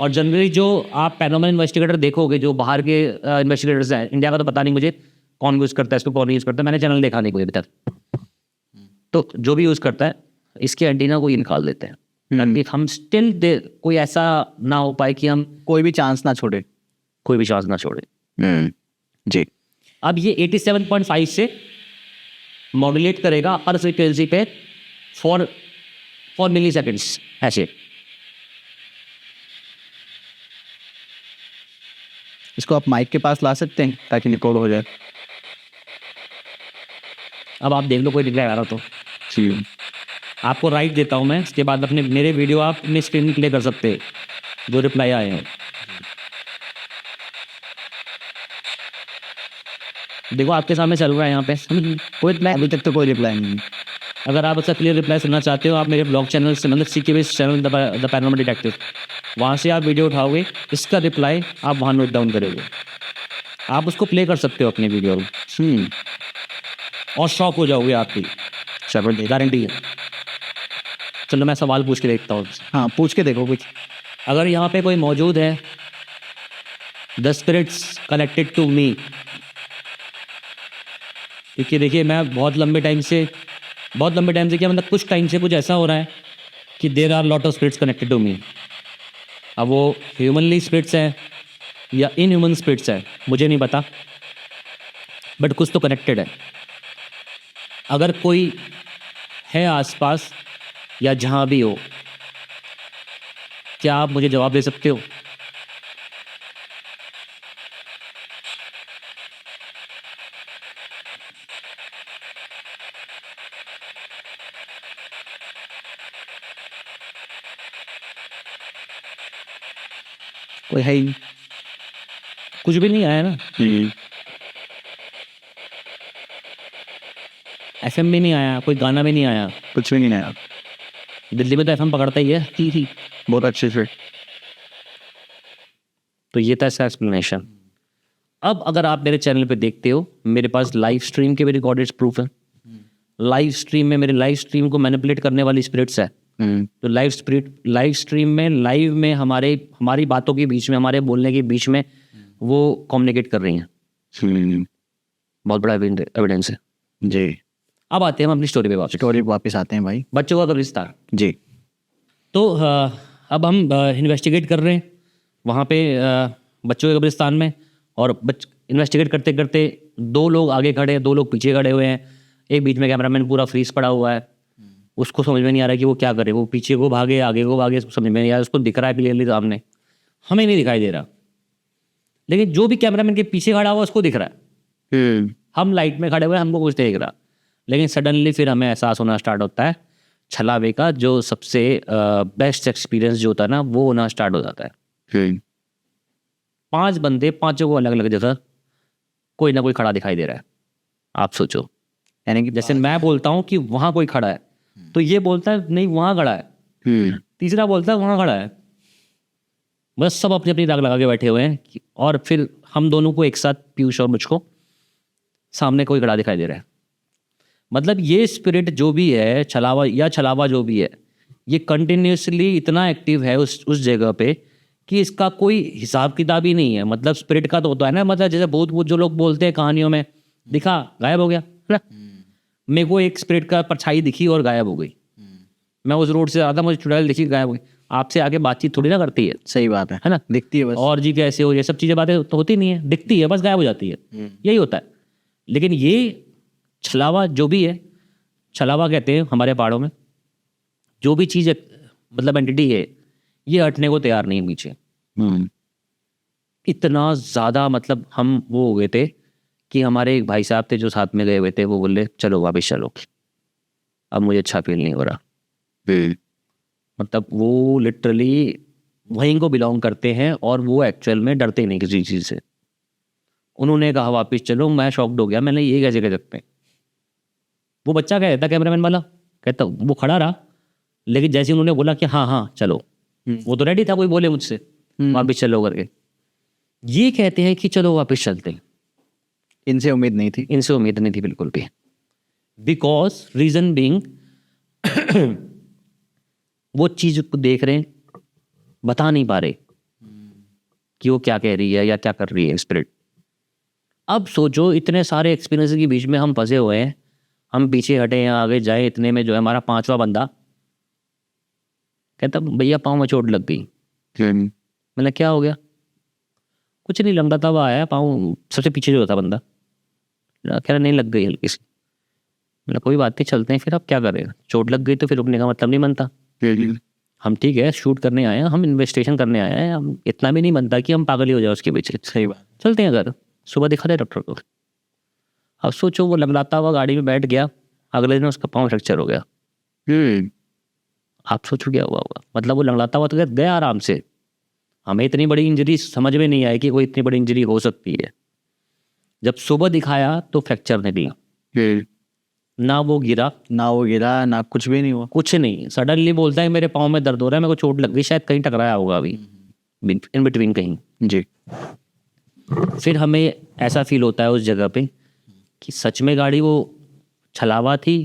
और जनरली जो आप पैरानॉर्मल इन्वेस्टिगेटर देखोगे, जो बाहर के इन्वेस्टिगेटर्स हैं, इंडिया का तो पता नहीं मुझे कौन यूज़ करता है इसको, कौन यूज़ करता है, मैंने चैनल देखा नहीं कोई अभी तक। तो जो भी यूज़ करता है इसके एंटीना को ही निकाल देते हैं, ताकि हम स्टिल कोई ऐसा ना हो पाए कि हम कोई भी चांस ना छोड़े। कोई भी चांस ना छोड़े। जी। अब ये 87.5 से मॉड्यूलेट करेगा हर फ्रीक्वेंसी पे फॉर मिली सेकेंड्स ऐसे। इसको आप माइक के पास ला सकते हैं ताकि रिकॉर्ड हो जाए। अब आप देख लो कोई रिप्लाई आ रहा तो जी। आपको राइट देता हूँ मैं, इसके बाद अपने मेरे वीडियो आप अपने स्क्रीन प्ले कर सकते हैं जो रिप्लाई आए हैं। देखो आपके सामने चल रहा है यहाँ पे कोई रिप्लाई। अभी तक तो कोई रिप्लाई नहीं। अगर आप उसका क्लियर रिप्लाई सुनना चाहते हो, आप मेरे ब्लॉग चैनल से, मतलब CKBS channel the paranormal detective, वहाँ से आप वीडियो उठाओगे, इसका रिप्लाई आप वहाँ नोट डाउन करोगे, आप उसको प्ले कर सकते हो अपने वीडियो में और शॉक हो जाओगे आपकी, जबरदस्त। गारंटी है। चलो मैं सवाल पूछ के देखता हूँ। हाँ, पूछ के देखो कुछ। अगर यहाँ पे कोई मौजूद है, the spirits connected to me, क्योंकि देखिए मैं बहुत लंबे टाइम से क्या मतलब कुछ टाइम से कुछ ऐसा हो रहा है कि there are lot of spirits connected to me. अब वो ह्यूमनली स्पिरिट्स हैं या इन ह्यूमन स्पिरिट्स हैं मुझे नहीं पता, बट कुछ तो कनेक्टेड है। अगर कोई है आसपास या जहाँ भी हो, क्या आप मुझे जवाब दे सकते हो? कोई है ही नहीं। कुछ भी नहीं आया ना, FM भी नहीं आया, कोई गाना भी नहीं आया, कुछ भी नहीं आया। दिल्ली में तो FM पकड़ता ही है। थी बहुत अच्छे से। तो ये था इसका एक्सप्लेनेशन। अब अगर आप मेरे चैनल पे देखते हो, मेरे पास लाइव स्ट्रीम के भी रिकॉर्डेड प्रूफ है। लाइव स्ट्रीम में मेरे लाइव स्ट्रीम को मैनिपुलेट करने वाली स्पिरिट्स है। तो लाइव स्ट्रीम में लाइव में हमारी बातों के बीच में, हमारे बोलने के बीच में वो कम्युनिकेट कर रही हैं। बहुत बड़ा एविडेंस है जी। अब आते हैं हम अपनी स्टोरी पे वापस। स्टोरी पे वापस आते हैं भाई। बच्चों का कब्रिस्तान। जी। तो अब हम इन्वेस्टिगेट कर रहे हैं वहाँ पे बच्चों के कब्रिस्तान में, और इन्वेस्टिगेट करते करते 2 लोग आगे खड़े हैं, 2 लोग पीछे खड़े हुए हैं। एक बीच में कैमरामैन पूरा फ्रीज पड़ा हुआ है, उसको समझ में नहीं आ रहा है कि वो क्या करे, वो पीछे को भागे आगे को भागे, समझ में नहीं आ रहा। उसको दिख रहा है क्लियरली सामने, हमें नहीं दिखाई दे रहा, लेकिन जो भी कैमरामैन के पीछे खड़ा हुआ उसको दिख रहा है। हम लाइट में खड़े हुए, हमको कुछ दिख रहा, लेकिन सडनली फिर हमें एहसास होना स्टार्ट होता है छलावे का, जो सबसे बेस्ट एक्सपीरियंस जो होता है ना, वो होना स्टार्ट हो जाता है। 5 बंदे, 5 को अलग अलग जगह कोई ना कोई खड़ा दिखाई दे रहा है। आप सोचो, यानी कि जैसे मैं बोलता हूँ कि वहाँ कोई खड़ा है, तो ये बोलता है नहीं वहाँ खड़ा है, तीसरा बोलता है वहाँ खड़ा है। बस सब अपनी अपनी दाग लगा के बैठे हुए हैं, और फिर हम दोनों को एक साथ, पीयूष और मुझको, सामने कोई खड़ा दिखाई दे रहा है। मतलब ये स्पिरिट जो भी है, छलावा जो भी है, ये कंटिन्यूसली इतना एक्टिव है उस जगह पे कि इसका कोई हिसाब किताब ही नहीं है। मतलब स्पिरिट का तो होता है ना, मतलब जैसे भूत जो लोग बोलते हैं कहानियों में, दिखा गायब हो गया ना। मेरे को एक स्पिरिट का परछाई दिखी और गायब हो गई। मैं उस रोड से आ रहा था, मुझे चुड़ैल दिखी, गायब हो गई। आपसे आगे बातछी थोड़ी ना करती है। सही बात है ना, दिखती है बस। और जी कैसे हो, ये सब चीज़ें बातें तो होती नहीं है, दिखती है बस, गायब हो जाती है, यही होता है। लेकिन ये छलावा जो भी है, छलावा कहते हैं हमारे पहाड़ों में, जो भी चीज़ मतलब एंटिटी है, ये हटने को तैयार नहीं है पीछे। इतना ज़्यादा मतलब हम वो हो गए थे कि हमारे एक भाई साहब थे जो साथ में गए हुए थे, वो बोले चलो वापस चलो, अब मुझे अच्छा फील नहीं हो रहा। मतलब वो लिटरली वहीं को बिलोंग करते हैं और वो एक्चुअल में डरते नहीं किसी चीज़ से। उन्होंने कहा वापस चलो, मैं शॉक्ड हो गया, मैंने ये कैसे कह सकते हैं। वो बच्चा क्या कहता, कैमरामैन वाला कहता, वो खड़ा रहा, लेकिन जैसे उन्होंने बोला कि हाँ हाँ चलो, वो तो रेडी था कोई बोले मुझसे वापस चलो करके। ये कहते हैं कि चलो वापस चलते हैं, इनसे उम्मीद नहीं थी। इनसे उम्मीद नहीं थी बिल्कुल भी। बिकॉज रीजन बीइंग वो चीज को देख रहे हैं, बता नहीं पा रहे कि वो क्या कह रही है या क्या कर रही है स्पिरिट। अब सोचो इतने सारे एक्सपीरियंस के बीच में हम फंसे हुए हैं, हम पीछे हटे या आगे जाए, इतने में जो है हमारा 5वां बंदा कहता भैया पाँव में चोट लग गई। मैंने क्या हो गया? कुछ नहीं, लंगड़ा था, वो आया, पाँव सबसे पीछे जो था बंदा, कह रहा नहीं लग गई हल्की सी। मतलब कोई बात नहीं, चलते हैं फिर। अब क्या करें, चोट लग गई तो फिर रुकने का मतलब नहीं बनता। हम ठीक है शूट करने आए हैं, हम इन्वेस्टिगेशन करने आए हैं, हम इतना भी नहीं बनता कि हम पागल ही हो जाए उसके पीछे। सही बात। चलते हैं घर, सुबह दिखा दे डॉक्टर को। अब सोचो वो लंगड़ाता हुआ गाड़ी में बैठ गया, अगले दिन उसका पाँव फ्रैक्चर हो गया। आप सोचो क्या हुआ होगा। मतलब वो लंगड़ाता हुआ तो गया आराम से, हमें इतनी बड़ी इंजरी समझ में नहीं आई कि कोई इतनी बड़ी इंजरी हो सकती है। जब सुबह दिखाया तो फ्रैक्चर निकला, ना वो गिरा ना कुछ भी नहीं हुआ। कुछ नहीं। सडनली बोलता है मेरे पाँव में दर्द हो रहा है, मेरे को चोट लग गई, शायद कहीं टकराया होगा अभी इन बिटवीन कहीं। जी। फिर हमें ऐसा फील होता है उस जगह पे कि सच में गाड़ी वो छलावा थी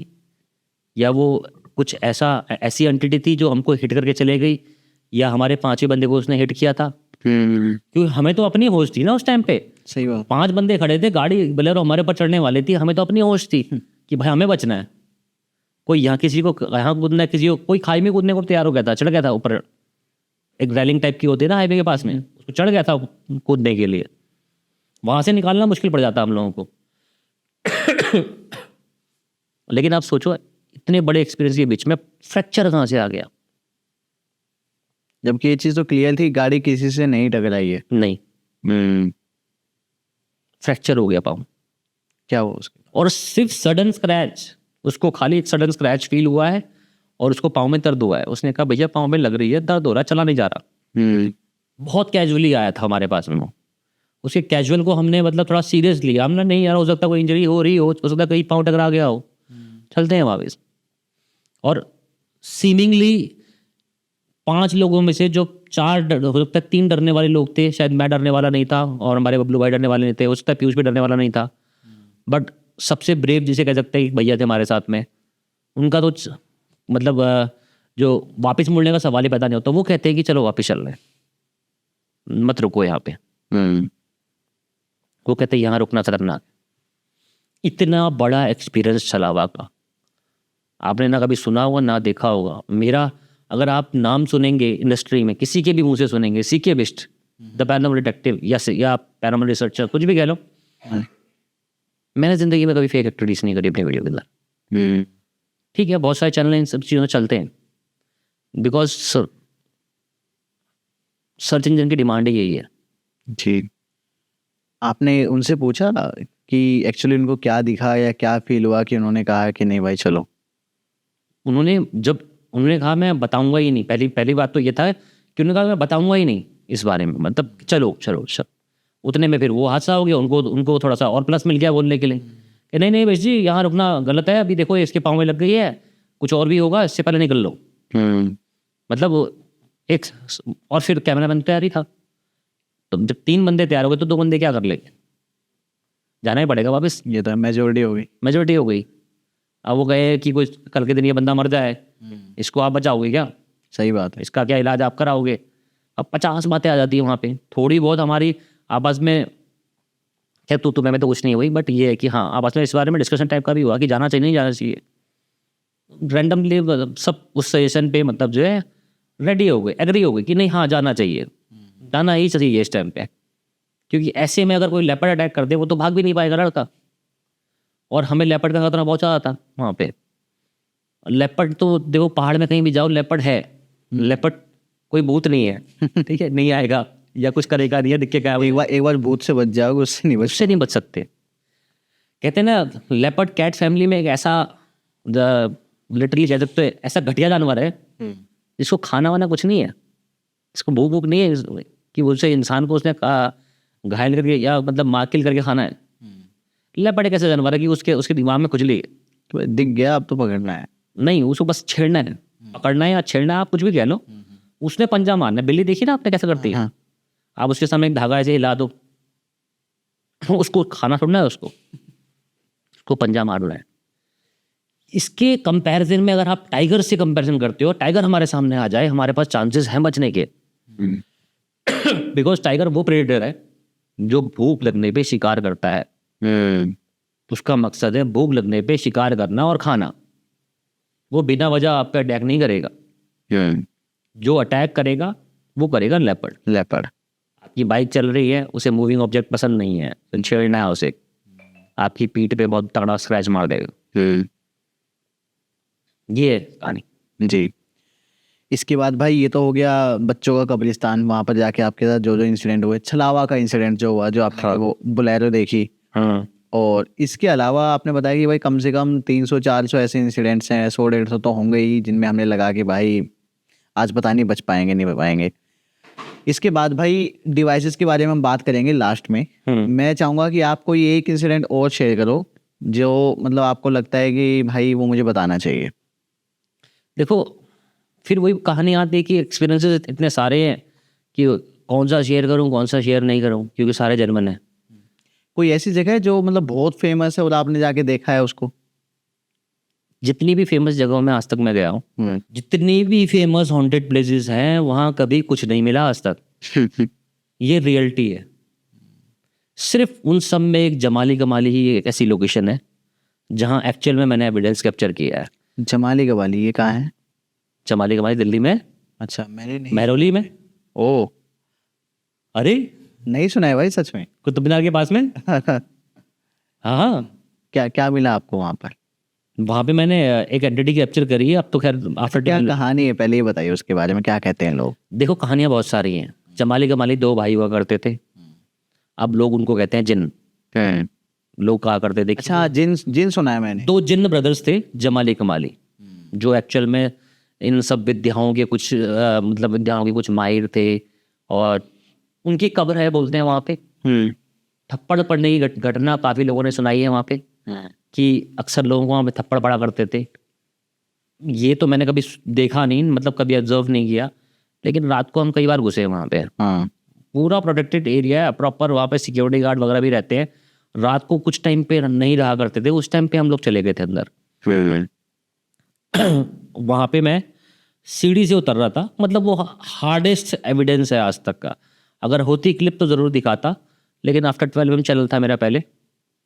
या वो कुछ ऐसी एंटिटी थी जो हमको हिट करके चले गई, या हमारे 5वें बंदे को उसने हिट किया था। क्योंकि हमें तो अपनी होश थी ना उस टाइम पे। सही बात। 5 बंदे खड़े थे, गाड़ी बोलेरो हमारे ऊपर चढ़ने वाली थी, हमें तो अपनी होश थी कि भाई हमें बचना है। कोई यहाँ किसी को यहाँ कूदना है, किसी को कोई खाई में कूदने को तैयार हो गया था, चढ़ गया था ऊपर। एक रैलिंग टाइप की होती है ना हाईवे के पास में, उसको चढ़ गया था कूदने के लिए। वहां से निकालना मुश्किल पड़ जाता हम लोगों को। लेकिन आप सोचो इतने बड़े एक्सपीरियंस के बीच में फ्रैक्चर कहाँ से आ गया? जबकि ये चीज तो क्लियर थी, गाड़ी किसी से नहीं टकराई है। नहीं, फ्रैक्चर हो गया पाँव। क्या हुआ उसके? और सिर्फ सडन स्क्रैच, उसको खाली एक सडन स्क्रैच फील हुआ है और उसको पाँव में दर्द हुआ है। उसने कहा भैया पाँव में लग रही है, दर्द हो रहा है, चला नहीं जा रहा। बहुत कैजुअली आया था हमारे पास में वो। उसके कैजुअल को हमने मतलब थोड़ा सीरियस लिया। हमने नहीं यार, हो सकता है कोई इंजरी हो रही हो सकता है कहीं पाँव टकरा गया हो, चलते हैं वापस। और सीमिंगली 5 लोगों में से जो 4 हो सकता है 3 डरने वाले लोग थे। शायद मैं डरने वाला नहीं था और हमारे बबलू भाई डरने वाले नहीं थे, हो सकता है पीयूष भी डरने वाला नहीं था। बट सबसे ब्रेव जिसे कह सकते हैं भैया थे हमारे साथ में, उनका तो मतलब जो वापस मुड़ने का सवाल ही पैदा नहीं होता। वो कहते हैं कि चलो वापस चल रहे हैं, मत रुको यहाँ पे। वो कहते हैं यहाँ रुकना खतरनाक। इतना बड़ा एक्सपीरियंस छलावा का आपने ना कभी सुना होगा ना देखा होगा। मेरा अगर आप नाम सुनेंगे इंडस्ट्री में, किसी के भी मुंह से सुनेंगे, CK Bisht the paranormal detective या पैरानॉर्मल रिसर्चर, कुछ भी कह लो, मैंने जिंदगी में कभी फेक एक्टिविटीज नहीं करी अपनी वीडियो के अंदर। ठीक है, बहुत सारे चैनल इन सब चीज़ों में चलते हैं बिकॉज सर्च इंजन की डिमांड ही यही है। जी। आपने उनसे पूछा कि एक्चुअली उनको क्या दिखा या क्या फील हुआ कि उन्होंने कहा कि नहीं भाई चलो? उन्होंने कहा मैं बताऊंगा ही नहीं। पहली बात तो ये था कि उन्होंने कहा मैं बताऊंगा ही नहीं इस बारे में, मतलब चलो। उतने में फिर वो हादसा हो गया, उनको थोड़ा सा और प्लस मिल गया बोलने के लिए कि नहीं भैया जी यहाँ रुकना गलत है, अभी देखो इसके पाँव में लग गई है, कुछ और भी होगा, इससे पहले निकल लो। मतलब एक और फिर कैमरामैन तैयार ही था। तो जब 3 बंदे तैयार हो गए तो 2 बंदे क्या कर लेंगे, जाना ही पड़ेगा वापस। ये तो मेजोरिटी हो गई। अब वो गए कि कोई कल के दिन ये बंदा मर जाए, इसको आप बचाओगे क्या? सही बात है। इसका क्या इलाज आप कराओगे? अब 50 बातें आ जाती है वहाँ पे। थोड़ी बहुत हमारी आपस में, खैर तू तुम्हें में तो कुछ नहीं हुई, बट ये है कि हाँ आपस में इस बारे में डिस्कशन टाइप का भी हुआ कि जाना चाहिए नहीं जाना चाहिए। रैंडमली सब उस सजेशन पे मतलब जो है रेडी हो गए, एग्री हो गए कि नहीं हाँ जाना चाहिए, जाना ही चाहिए इस टाइम पे। क्योंकि ऐसे में अगर कोई लेपर्ड अटैक कर दे वो तो भाग भी नहीं पाएगा लड़का, और हमें लेपर्ड का खतरा बहुत ज़्यादा था वहाँ पे। लेपर्ड तो देखो पहाड़ में कहीं भी जाओ लेपर्ड है, लेपर्ड कोई भूत नहीं है। ठीक है, नहीं आएगा या कुछ करेगा नहीं है, दिख के क्या एक बार भूत से बच जाओगे, उससे नहीं बच बच सकते। कहते हैं ना लेपर्ड कैट फैमिली में एक ऐसा लिटरली कह सकते हो ऐसा घटिया जानवर है जिसको खाना वाना कुछ नहीं है, इसको भूख भूख नहीं है कि उसे इंसान को उसने घायल करके या मतलब मार-किल करके खाना है। लेपर्ड एक ऐसा जानवर है कि उसके दिमाग में खुजली है, तो दिख गया अब तो पकड़ना है। नहीं उसको बस छेड़ना है, पकड़ना है या छेड़ना है, आप कुछ भी कह लो, उसने पंजा मारना है। बिल्ली देखी ना आपने कैसे करती है, हाँ। आप उसके सामने एक धागा ऐसे हिला दो, उसको खाना छोड़ना है, उसको पंजा मारना है। इसके कंपैरिजन में अगर आप टाइगर से कंपैरिजन करते हो, टाइगर हमारे सामने आ जाए, हमारे पास चांसेस हैं बचने के, बिकॉज टाइगर वो प्रेडेटर है जो भूख लगने पे शिकार करता है। उसका मकसद है भूख लगने पे शिकार करना और खाना। वो बिना वजह आप पे अटैक नहीं करेगा, जो अटैक करेगा वो करेगा लेपर्ड। लेपर्ड। आपकी बाइक चल रही है, उसे मूविंग ऑब्जेक्ट पसंद नहीं है, तो छेड़ना है उसे, आपकी पीठ पे बहुत तगड़ा स्क्रैच मार देगा। ये है कहानी जी। इसके बाद भाई ये तो हो गया बच्चों का कब्रिस्तान, वहाँ पर जाके आपके साथ जो जो इंसिडेंट हुए, छलावा का इंसिडेंट जो हुआ, जो आपने वो बोलेरो देखी, हाँ। और इसके अलावा आपने बताया कि भाई कम से कम 300-400 ऐसे इंसिडेंट्स हैं, 100-150 तो होंगे ही जिनमें हमने लगा कि भाई आज पता नहीं बच पाएंगे नहीं बच पाएंगे। इसके बाद भाई डिवाइसेस के बारे में हम बात करेंगे लास्ट में। मैं चाहूँगा कि आप कोई एक इंसिडेंट और शेयर करो जो मतलब आपको लगता है कि भाई वो मुझे बताना चाहिए। देखो फिर वही कहानी आती है कि एक्सपीरियंसेस इतने सारे हैं कि कौन सा शेयर करूं कौन सा शेयर नहीं करूं, क्योंकि सारे जर्मन हैं। कोई ऐसी जगह है जो मतलब बहुत फेमस है और आपने जाके देखा है उसको? जितनी भी फेमस जगहों में आज तक मैं गया हूँ, जितनी भी फेमस हॉन्टेड प्लेसेस हैं, वहाँ कभी कुछ नहीं मिला आज तक। ये रियलिटी है। सिर्फ उन सब में एक जमाली कमाली ही एक ऐसी लोकेशन है जहाँ एक्चुअल में मैंने एविडेंस कैप्चर किया है। जमाली कबाली ये कहाँ है? जमाली कमाली दिल्ली में। अच्छा, मैंने नहीं। महरौली में। ओ, अरे नहीं सुना है भाई सच में। कुतुब मीनार के पास में। हाँ हाँ। क्या क्या मिला आपको वहाँ पर? वहाँ पे मैंने एक एंटिटी कैप्चर करी है। अब तो खैर आफ्टर क्या कहानी है पहले ये बताइए, उसके बारे में क्या कहते हैं लोग? देखो कहानियाँ बहुत सारी हैं। जमाली कमाली दो भाई हुआ करते थे, अब लोग उनको कहते हैं जिन। लोग कहा करते थे। अच्छा, जिन जिन सुना है मैंने। दो जिन ब्रदर्स थे जमाली कमाली, जो एक्चुअल में इन सब विद्याओं के कुछ मतलब विद्याओं के कुछ माहिर थे, और उनकी कब्र है बोलते हैं वहाँ पे। थप्पड़ पड़ने की घटना काफ़ी लोगों ने सुनाई है वहाँ पे, कि अक्सर लोगों को वहाँ पे थप्पड़ पड़ा करते थे। ये तो मैंने कभी देखा नहीं, मतलब कभी ऑब्जर्व नहीं किया, लेकिन रात को हम कई बार घुसे वहाँ पे। हाँ। पूरा प्रोटेक्टेड एरिया है, प्रॉपर वहाँ पे सिक्योरिटी गार्ड वगैरह भी रहते हैं। रात को कुछ टाइम पे नहीं रहा करते थे, उस टाइम पे हम लोग चले गए थे अंदर। वहाँ पे मैं सीढ़ी से उतर रहा था, मतलब वो हार्डेस्ट एविडेंस है आज तक का। अगर होती क्लिप तो ज़रूर दिखाता, लेकिन आफ्टर 12 चैनल था मेरा पहले,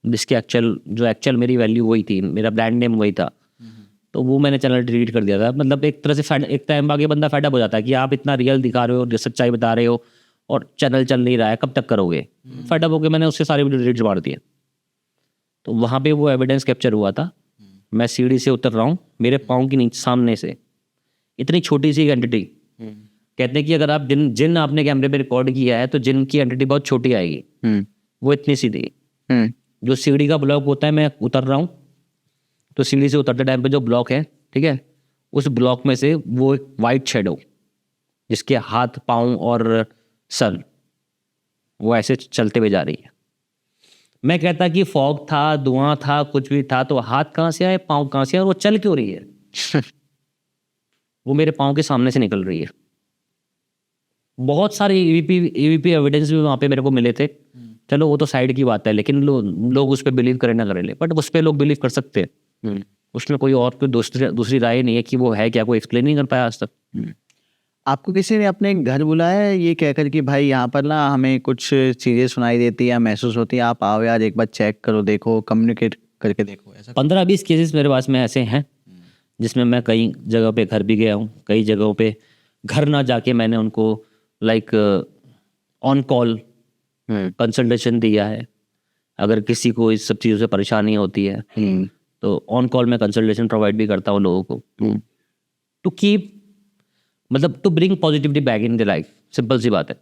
जिसके एक्चुअल मेरी वैल्यू वही थी, मेरा ब्रांड नेम वही था, तो वो मैंने चैनल डिलीट कर दिया था। मतलब एक तरह से एक टाइम आगे बंदा फेड अप हो जाता है कि आप इतना रियल दिखा रहे हो, सच्चाई बता रहे हो, और चैनल चल नहीं रहा है, कब तक करोगे। फेड अप होकर मैंने उससे सारे वीडियो डिलीट मार दिए। तो वहाँ पे वो एविडेंस कैप्चर हुआ था। मैं सीढ़ी से उतर रहा हूँ, मेरे पाँव के नीचे सामने से इतनी छोटी सी एंटिटी, कहते हैं कि अगर आप जिन आपने कैमरे पे रिकॉर्ड किया है तो जिन की एंटिटी बहुत छोटी आएगी, वो इतनी सी थी। जो सीढ़ी का ब्लॉक होता है, मैं उतर रहा हूँ, तो सीढ़ी से उतरते टाइम पे जो ब्लॉक है, ठीक है, उस ब्लॉक में से वो एक वाइट शेडो, जिसके हाथ पाँव और सर वो ऐसे चलते हुए जा रही है। मैं कहता कि फॉग था, धुआं था, कुछ भी था, तो हाथ कहाँ से आए, पाँव कहाँ से आए, और वो चल क्यों रही है? वो मेरे पाँव के सामने से निकल रही है। बहुत सारे ईवीपी एविडेंस भी वहाँ पे मेरे को मिले थे। चलो वो तो साइड की बात है, लेकिन लोग उस पर बिलीव करें ना करें, बट उस पर लोग बिलीव कर सकते हैं। उसमें कोई और कोई दूसरी राय नहीं है कि वो है क्या, कोई एक्सप्लेन नहीं कर पाया आज तक। आपको किसी ने अपने घर बुलाया है ये कहकर कि भाई यहाँ पर ना हमें कुछ चीज़ें सुनाई देती है या महसूस होती है, आप आओ यार एक बार चेक करो, देखो, कम्युनिकेट करके देखो, ऐसा? 15-20 केसेस मेरे पास में ऐसे हैं, जिसमें मैं कई जगह पे घर भी गया हूँ, कई जगहों पे घर ना जाके मैंने उनको लाइक ऑन कॉल कंसल्टेशन दिया है। अगर किसी को इस सब चीज़ों से परेशानी होती है तो ऑन कॉल में कंसल्टेशन प्रोवाइड भी करता हूँ लोगों को, टू कीप, मतलब to bring positivity back in the life. Simple सी बात है।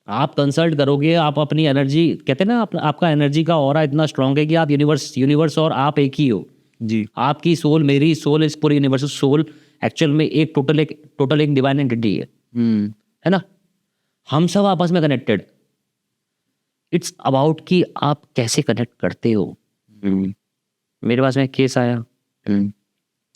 आप कंसल्ट करोगे, आप अपनी एनर्जी, कहते हैं ना, आपका एनर्जी का ऑरा इतना स्ट्रांग है कि आप यूनिवर्स और आप एक ही हो। जी। आपकी सोल, मेरी सोल, इस पूरी यूनिवर्सल सोल एक्चुअल में एक टोटल एक डिवाइन एंटिटी है ना। हम सब आपस में कनेक्टेड। इट्स अबाउट कि आप कैसे कनेक्ट करते हो। मेरे पास में एक केस आया,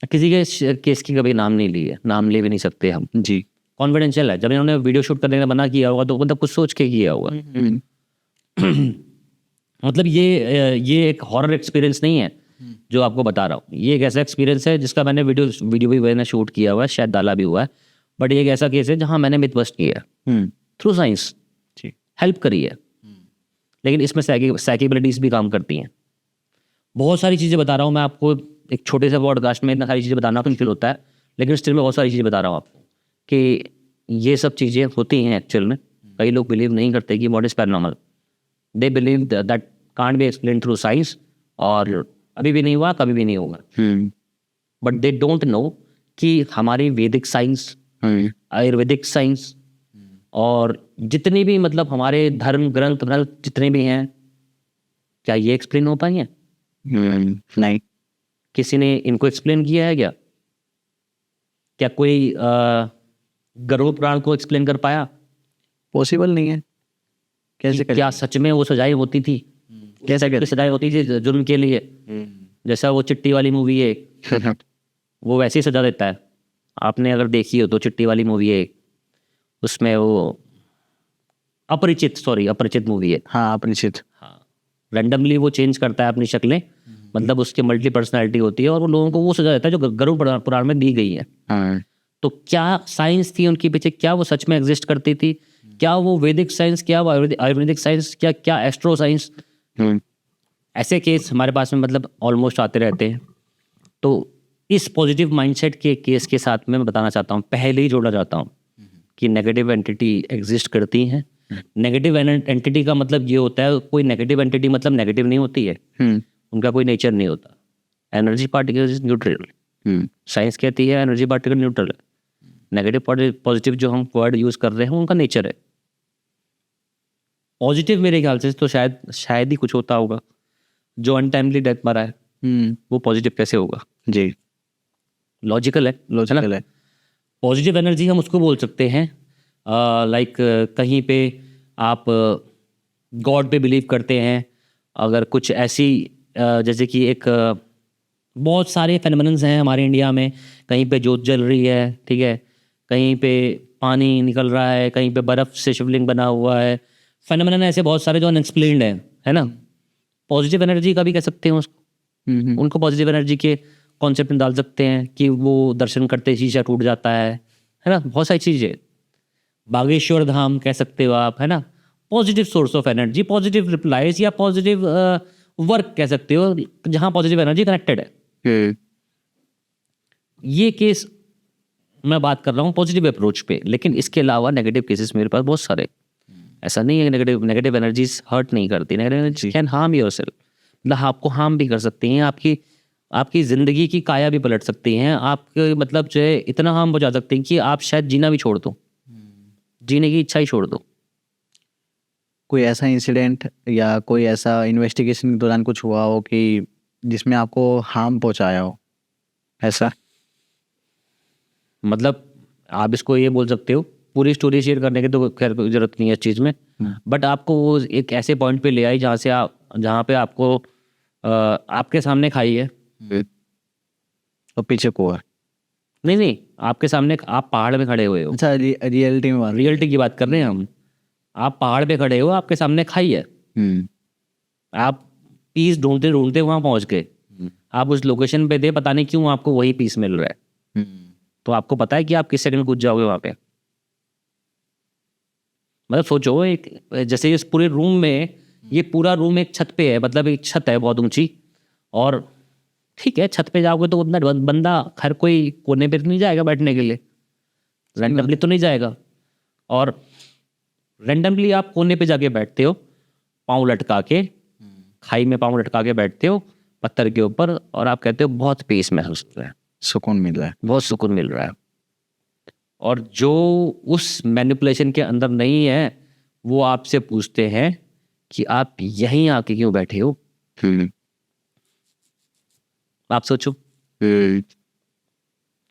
किसी के केस की कभी नाम नहीं ली है, नाम ले भी नहीं सकते हम जी। कॉन्फिडेंशियल है। जब इन्होंने वीडियो शूट करने का मना किया होगा तो मतलब कुछ सोच के किया होगा। मतलब ये एक हॉरर एक्सपीरियंस नहीं है जो आपको बता रहा हूँ। ये एक ऐसा एक्सपीरियंस है जिसका मैंने वीडियो भी मैंने शूट किया हुआ है, शायद डाला भी हुआ है। बट ये एक ऐसा केस है जहाँ मैंने मिथ बस्ट किया है थ्रू साइंस, हेल्प करी है। लेकिन इसमें साइकिबिलिटीज भी काम करती हैं। बहुत सारी चीज़ें बता रहा हूँ मैं आपको, एक छोटे से पॉडकास्ट में इतना सारी चीज़ें बताना मुश्किल होता है, लेकिन स्टिल में बहुत सारी चीज़ें बता रहा हूँ आपको कि ये सब चीज़ें होती हैं एक्चुअल में। कई लोग बिलीव नहीं करते कि what is paranormal, they believe that can't be explain through science, और अभी भी नहीं हुआ, कभी भी नहीं होगा। बट दे डोंट नो कि हमारी वैदिक साइंस, आयुर्वेदिक साइंस और जितनी भी मतलब हमारे धर्म ग्रंथ जितने भी हैं, क्या ये एक्सप्लेन हो पाएंगे? नहीं। किसी ने इनको एक्सप्लेन किया है क्या? क्या कोई गरुड़ पुराण को एक्सप्लेन कर पाया? पॉसिबल नहीं है। कैसे कि क्या सच में वो सजाएं होती थी? कैसे सजाएं होती थी जुर्म के लिए? जैसा वो चिट्टी वाली मूवी है, वो वैसे ही सजा देता है। आपने अगर देखी हो तो चिट्टी वाली मूवी है, उसमें वो अपरिचित मूवी है। हाँ, अपरिचित। हाँ, रैंडमली वो चेंज करता है अपनी शक्लें, मतलब उसकी मल्टी पर्सनैलिटी होती है और वो लोगों को वो सजा देता है जो गरुड़ पुराण में दी गई है। तो क्या साइंस थी उनके पीछे? क्या वो सच में एग्जिस्ट करती थी? क्या वो वैदिक साइंस, क्या वो आयुर्वेदिक साइंस, क्या एस्ट्रो साइंस? ऐसे केस हमारे पास में मतलब ऑलमोस्ट आते रहते हैं। तो इस पॉजिटिव माइंडसेट के केस के साथ मैं बताना चाहता हूँ, पहले ही जोड़ना चाहता हूँ कि नेगेटिव एंटिटी एग्जिस्ट करती हैं। नेगेटिव एंटिटी का मतलब ये होता है, कोई नेगेटिव एंटिटी मतलब नेगेटिव नहीं होती है, उनका कोई नेचर नहीं होता। Energy particle is neutral. Science कहती है एनर्जी पार्टिकल न्यूट्रल है। नेगेटिव पॉजिटिव जो हम वर्ड यूज कर रहे हैं उनका नेचर है। पॉजिटिव मेरे ख्याल से तो शायद ही कुछ होता होगा। जो अनटाइमली डेथ मरा है वो पॉजिटिव कैसे होगा? जी, लॉजिकल है। पॉजिटिव एनर्जी हम उसको बोल सकते हैं, लाइक कहीं पे आप गॉड पे बिलीव करते हैं, अगर कुछ ऐसी जैसे कि एक बहुत सारे फेनोमेनन्स हैं हमारे इंडिया में, कहीं पे जोत जल रही है, ठीक है, कहीं पे पानी निकल रहा है, कहीं पे बर्फ़ से शिवलिंग बना हुआ है। फेनोमेनन ऐसे बहुत सारे जो अनएक्सप्लेन्ड है ना। पॉजिटिव एनर्जी का भी कह सकते हैं उसको। उनको पॉजिटिव एनर्जी के कॉन्सेप्ट में डाल सकते हैं कि वो दर्शन करते शीशा टूट जाता है ना, बहुत सारी चीज़ें। बागेश्वर धाम कह सकते हो आप, है ना, positive source of energy, positive replies या पॉजिटिव वर्क कह सकते हो, जहाँ पॉजिटिव एनर्जी कनेक्टेड है। ये केस मैं बात कर रहा हूँ पॉजिटिव अप्रोच पे, लेकिन इसके अलावा नेगेटिव केसेस मेरे पास बहुत सारे। ऐसा नहीं है नेगेटिव एनर्जीज हर्ट नहीं करती, negative energy can harm yourself, मतलब आपको हार्म भी कर सकती हैं, आपकी ज़िंदगी की काया भी पलट सकती हैं, आपके मतलब जो है इतना हार्म हो जा सकते हैं कि आप शायद जीना भी छोड़ दो, जीने की इच्छा ही छोड़ दो। कोई ऐसा इंसिडेंट या कोई ऐसा इन्वेस्टिगेशन के दौरान कुछ हुआ हो कि जिसमें आपको हार्म पहुंचाया हो, ऐसा? मतलब आप इसको ये बोल सकते हो, पूरी स्टोरी शेयर करने की तो खैर कोई ज़रूरत नहीं है इस चीज़ में, बट आपको वो एक ऐसे पॉइंट पे ले आई जहाँ पे आपको आपके सामने खाई है और पीछे कुआं। नहीं, आपके सामने, आप पहाड़ में खड़े हुए हो। अच्छा, रियलिटी में रियलिटी की बात कर रहे हैं हम। आप पहाड़ पे खड़े हो, आपके सामने खाई है, आप पीस ढूंढते ढूंढते वहां पहुंच गए, आप उस लोकेशन पे थे, पता नहीं क्यों आपको वही पीस मिल रहा है। तो आपको पता है कि आप किस सेकंड कूद जाओगे वहां पे। मतलब सोचो, एक जैसे इस पूरे रूम में, ये पूरा रूम एक छत पे है, मतलब एक छत है बहुत ऊंची, और ठीक है छत पे जाओगे तो उतना बंदा हर कोई कोने पे तो नहीं जाएगा बैठने के लिए, रैंडमली तो नहीं जाएगा, और रैंडमली आप कोने पे जाके बैठते हो, पाँव लटका के, खाई में पाँव लटका के बैठते हो पत्थर के ऊपर, और आप कहते हो बहुत पीस महसूस हो रहा है, सुकून मिल रहा है, बहुत सुकून मिल रहा है। और जो उस मैनिपुलेशन के अंदर नहीं है वो आपसे पूछते हैं कि आप यहीं आके क्यों बैठे हो। आप सोचो,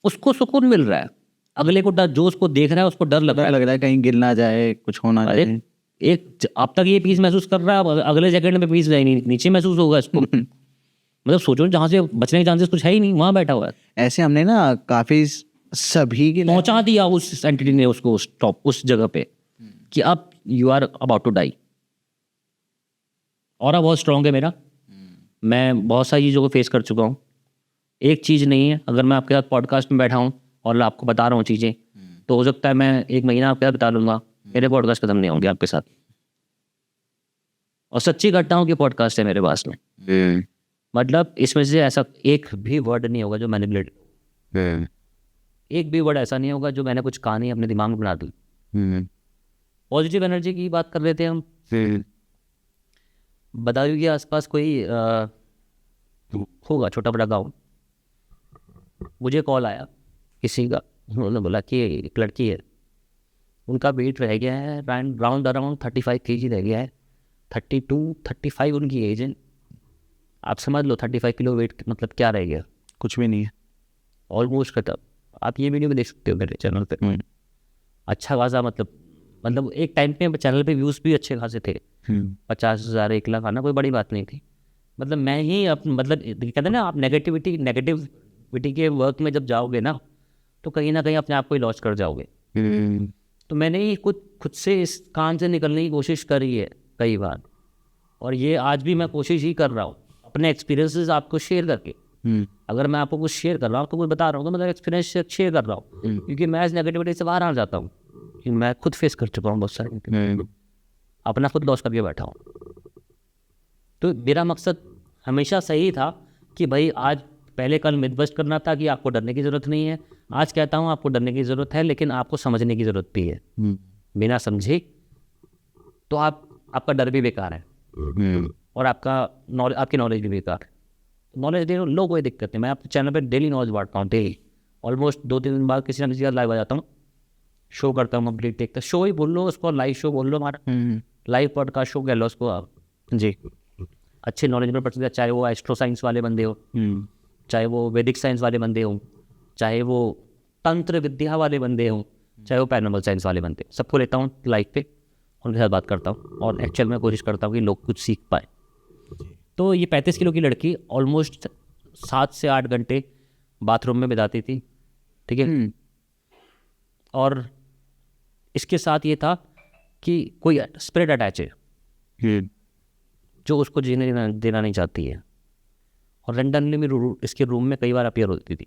उसको सुकून मिल रहा है, अगले को डर, जो उसको देख रहा है उसको डर लग रहा लग रहा है कहीं गिर ना जाए, कुछ हो ना है। जाए। एक अब तक ये पीस महसूस कर रहा है, अब अगले सेकंड में पीस नीचे महसूस होगा इसको। मतलब सोचो, जहाँ से बचने के चांसेस कुछ है ही नहीं, वहां बैठा हुआ है। ऐसे हमने ना काफी सभी के पहुंचा दिया उस एंटिटी ने उसको उस टॉप, उस जगह पे कि अब you are about to die. और बहुत स्ट्रांग है मेरा, मैं बहुत सारी चीज़ों को फेस कर चुका हूँ। एक चीज़ नहीं है, अगर मैं आपके साथ पॉडकास्ट में बैठा हूँ और आपको बता रहा हूँ चीज़ें, तो हो सकता है मैं 1 महीना आपके साथ बता लूँगा, मेरे पॉडकास्ट खत्म नहीं होंगे आपके साथ। और सच्ची घटनाओं की पॉडकास्ट है मेरे पास में। मतलब इसमें से ऐसा एक भी वर्ड नहीं होगा जो मैनिपुलेट, एक भी वर्ड ऐसा नहीं होगा जो मैंने कुछ कहानी अपने दिमाग में बना दी। पॉजिटिव एनर्जी की बात कर रहे थे हम। बदायूं के आसपास कोई होगा छोटा बड़ा गांव, मुझे कॉल आया किसी का, उन्होंने बोला कि एक लड़की है, उनका वेट रह गया है राउंड अराउंड 35 kg रह गया है, 32-35 उनकी एज है। आप समझ लो 35 किलो वेट मतलब क्या रह गया, कुछ भी नहीं है, ऑलमोस्ट खत्म। आप ये वीडियो में देख सकते हो मेरे चैनल पे। अच्छा खासा मतलब एक टाइम पे चैनल पे व्यूज़ भी अच्छे खासे थे, 50,000 1 लाख आना कोई बड़ी बात नहीं थी। मतलब मैं ही मतलब कहते हैं ना, आप नेगेटिविटी के वर्क में जब जाओगे ना, तो कहीं ना कहीं अपने आप को ही लॉस कर जाओगे। तो मैंने ही खुद से इस कान से निकलने की कोशिश करी है कई बार, और ये आज भी मैं कोशिश ही कर रहा हूँ अपने एक्सपीरियंसेस आपको शेयर करके। अगर मैं आपको कुछ शेयर कर रहा हूँ तो कुछ बता रहा हूँ तो मतलब एक्सपीरियंस शेयर कर रहा हूँ, क्योंकि मैं इस नेगेटिविटी से बाहर आ जाता हूँ, क्योंकि मैं खुद फेस कर चुका हूँ बहुत सारे, अपना खुद लॉस करके बैठा हूँ। तो मेरा मकसद हमेशा सही था कि भाई आज पहले कल मिथ बस्ट करना था कि आपको डरने की ज़रूरत नहीं है। आज कहता हूँ आपको डरने की ज़रूरत है, लेकिन आपको समझने की ज़रूरत भी है। बिना समझे तो आपका डर भी बेकार है, और आपकी नॉलेज भी बेकार है। नॉलेज दे लो, कोई दिक्कत नहीं, मैं आपके चैनल पे डेली नॉलेज बांटता हूँ, डेली ऑलमोस्ट 2-3 दिन बाद किसी ना किसी का लाइव आ जाता हूँ, शो करता हूँ कंप्लीट, देखता शो ही बोल लो उसको, लाइव शो बोल लो, हमारा लाइव पॉडकास्ट शो कह लो उसको आप जी। अच्छे नॉलेजेबल पर्सन, चाहे वो एस्ट्रो साइंस वाले बंदे हो, चाहे वो वैदिक साइंस वाले बंदे हो, चाहे वो तंत्र विद्या वाले बंदे हो, चाहे वो पैरानॉर्मल साइंस वाले बंदे, सबको लेता हूँ लाइव पे, उनके साथ बात करता हूँ, और एक्चुअल में कोशिश करता हूँ कि लोग कुछ सीख पाए। तो ये 35 किलो की लड़की ऑलमोस्ट 7 से 8 घंटे बाथरूम में बिताती थी, ठीक है। और इसके साथ ये था कि कोई स्पिरिट अटैच है जो उसको जीने देना नहीं चाहती है, और रैंडमली में इसके रूम में कई बार अपीयर होती थी,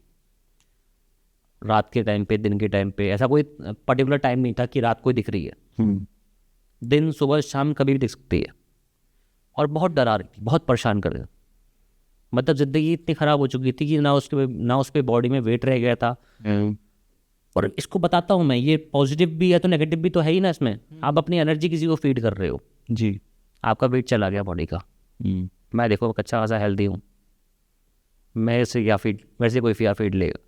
रात के टाइम पे, दिन के टाइम पे, ऐसा कोई पर्टिकुलर टाइम नहीं था कि रात को दिख रही है, दिन सुबह शाम कभी भी दिख सकती है, और बहुत डरा रही थी, बहुत परेशान कर रही थी। मतलब ज़िंदगी इतनी ख़राब हो चुकी थी कि ना उस पर बॉडी में वेट रह गया था। और इसको बताता हूँ मैं, ये पॉजिटिव भी है तो नेगेटिव भी तो है ही ना इसमें। आप अपनी एनर्जी किसी को फीड कर रहे हो जी, आपका वेट चला गया बॉडी का। मैं देखो अच्छा खासा हेल्दी हूँ, मैं से या फीड वैसे कोई या फीड लेगा।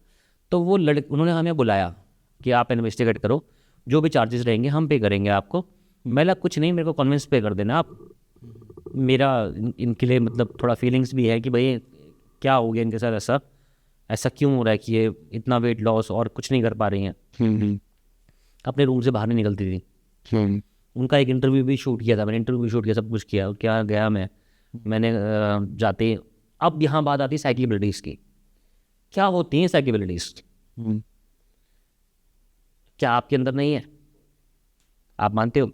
तो वो उन्होंने हमें बुलाया कि आप इन्वेस्टिगेट करो, जो भी चार्जेस रहेंगे हम पे करेंगे आपको। मैं लगा कुछ नहीं, मेरे को कन्विंस पे कर देना आप। मेरा इनके लिए मतलब थोड़ा फीलिंग्स भी है कि भाई क्या हो गया इनके साथ, ऐसा क्यों हो रहा है कि ये इतना वेट लॉस और कुछ नहीं कर पा रही हैं, अपने रूम से बाहर नहीं निकलती थी। उनका एक इंटरव्यू भी शूट किया था मैंने, इंटरव्यू भी शूट किया, सब कुछ किया, क्या गया मैंने जाते। अब यहाँ बात आती है साइकिबिलिटीज़ की। क्या होती हैं साइकिबिलिटीज़? क्या आपके अंदर नहीं है? आप मानते हो?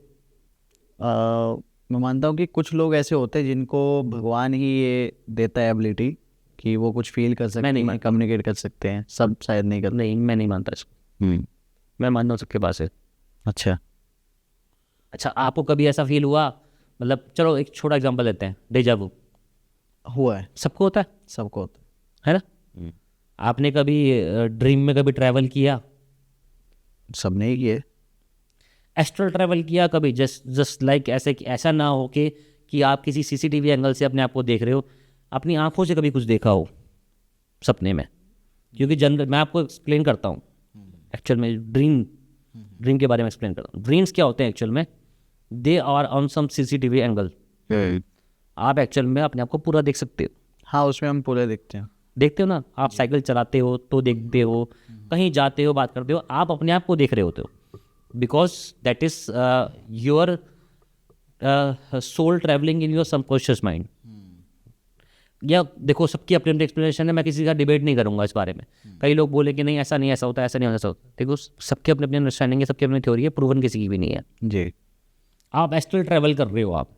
मैं मानता हूँ कि कुछ लोग ऐसे होते हैं जिनको भगवान ही ये देता है एबिलिटी कि वो कुछ फील कर सकते हैं, कम्युनिकेट कर सकते हैं। सब शायद नहीं करते। नहीं, मैं नहीं मानता इसको। मैं मानता हूँ सबके पास है। अच्छा, आपको कभी ऐसा फील हुआ, मतलब चलो एक छोटा एग्जांपल लेते हैं, डेजा वू हुआ है? सबको होता है, सबको होता है ना। आपने कभी ड्रीम में कभी ट्रैवल किया? सबने ही किए। एस्ट्रल ट्रैवल किया कभी? जस्ट लाइक ऐसा ना हो कि आप किसी सीसीटीवी एंगल से अपने आप को देख रहे हो, अपनी आंखों से कभी कुछ देखा हो सपने में। क्योंकि जनरल मैं आपको एक्सप्लेन करता हूँ एक्चुअल में ड्रीम के बारे में एक्सप्लेन करता हूँ। ड्रीम्स क्या होते हैं एक्चुअल में? They are on some CCTV angle. आप एक्चुअल में अपने आप को पूरा देख सकते हो। हाँ, उसमें हम पूरे देखते हैं। देखते हो ना, आप साइकिल चलाते हो तो देखते हो, कहीं जाते हो बात करते हो, आप अपने आप को देख रहे होते हो, because that is your soul travelling in your subconscious mind. या देखो, सबकी अपनी अपनी एक्सप्लेनेशन है, मैं किसी का डिबेट नहीं करूंगा इस बारे में। कई लोग बोले कि नहीं ऐसा नहीं ऐसा होता है, ऐसा नहीं ऐसा होता। देखो, सबके अपने अपने अंडरस्टैंडिंग है, सबकी अपनी थ्योरी है, प्रूवन किसी की भी नहीं है। जी। आप एस्ट्रल ट्रैवल कर रहे हो आप,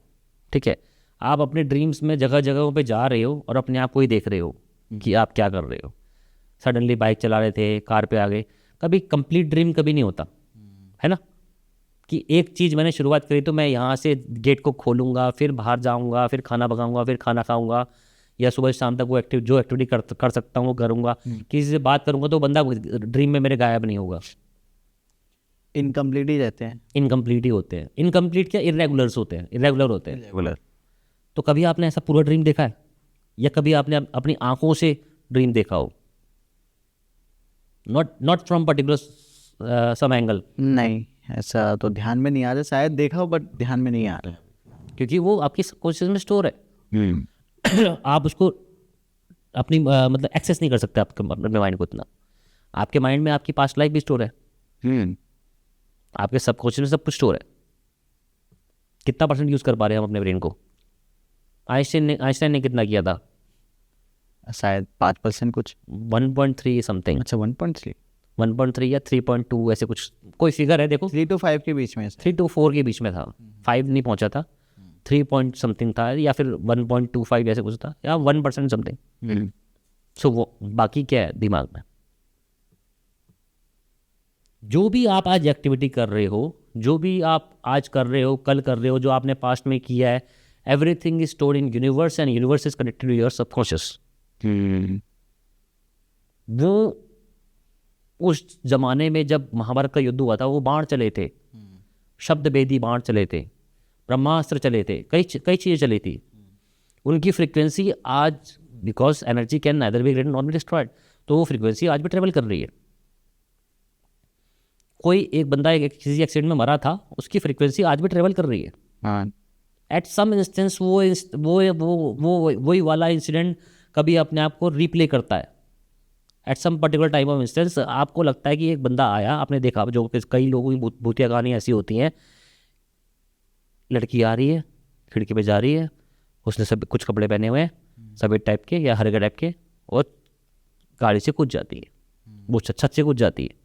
ठीक है, आप अपने ड्रीम्स में जगह जगहों पे जा रहे हो और अपने आप को ही देख रहे हो कि आप क्या कर रहे हो। सडनली बाइक चला रहे थे, कार पे आ गए। कभी कंप्लीट ड्रीम कभी नहीं होता है ना, कि एक चीज़ मैंने शुरुआत करी तो मैं यहाँ से गेट को खोलूँगा, फिर बाहर जाऊँगा, फिर खाना पकाऊँगा, फिर खाना खाऊँगा, या सुबह शाम तक वो एक्टिविटी कर सकता हूँ वो करूँगा। किसी से बात करूँगा तो बंदा ड्रीम में मेरे गायब नहीं होगा। इनकम्प्लीट ही रहते हैं। इनकम्प्लीट ही होते हैं। इनकम्प्लीट क्या, इरेगुलर्स होते हैं, इरेगुलर होते हैं। रेगुलर। तो कभी आपने ऐसा पूरा ड्रीम देखा है, या कभी आपने अपनी आंखों से ड्रीम देखा हो? Not from particular some angle. नहीं, ऐसा तो ध्यान में नहीं आ रहा, शायद देखा हो बट ध्यान में नहीं आ रहा। क्योंकि वो आपकी सबकॉन्शियस में स्टोर है। आप उसको अपनी मतलब एक्सेस नहीं कर सकते आपके अपने माइंड को इतना। आपके माइंड में आपकी पास्ट लाइफ भी स्टोर है, आपके सबकॉन्शियस में सब कुछ स्टोर है। कितना % यूज़ कर पा रहे हैं हम अपने ब्रेन को? आइंस्टाइन ने कितना किया था? शायद 5% कुछ। 1.3 समथिंग। अच्छा, 1.3। 1.3 या 3.2 ऐसे कुछ कोई फिगर है, देखो 3 to 5 के बीच में। 3 to 4 के बीच में था। 5 नहीं पहुंचा था, 3 पॉइंट समथिंग था, या फिर 1.25 ऐसे कुछ था, या 1% समथिंग। सो वो बाकी क्या है दिमाग में? जो भी आप आज एक्टिविटी कर रहे हो, जो भी आप आज कर रहे हो, कल कर रहे हो, जो आपने पास्ट में किया है, everything is stored in universe and universe is connected to your subconscious. वो उस जमाने में जब महाभारत का युद्ध हुआ था, वो बाण चले थे, शब्द भेदी बाण चले थे, ब्रह्मास्त्र चले थे, कई चीज़ें चली थी। उनकी फ्रीक्वेंसी आज, because energy can neither be created not be destroyed, तो वो फ्रीक्वेंसी आज भी ट्रेवल कर रही है। कोई एक बंदा किसी एक्सीडेंट में मरा था, उसकी फ्रीक्वेंसी आज भी ट्रेवल कर रही है। हाँ। एट सम इंस्टेंस वही वाला इंसिडेंट कभी अपने आप को रिप्ले करता है। At some particular time of instance आपको लगता है कि एक बंदा आया, आपने देखा, जो कई लोगों की भूतिया कहानी ऐसी होती हैं, लड़की आ रही है, खिड़की पे जा रही है, उसने सब कुछ कपड़े पहने हुए हैं, सफ़ेद टाइप के या हरे टाइप के, और गाड़ी से कूद जाती है, वो छत से कूद जाती है।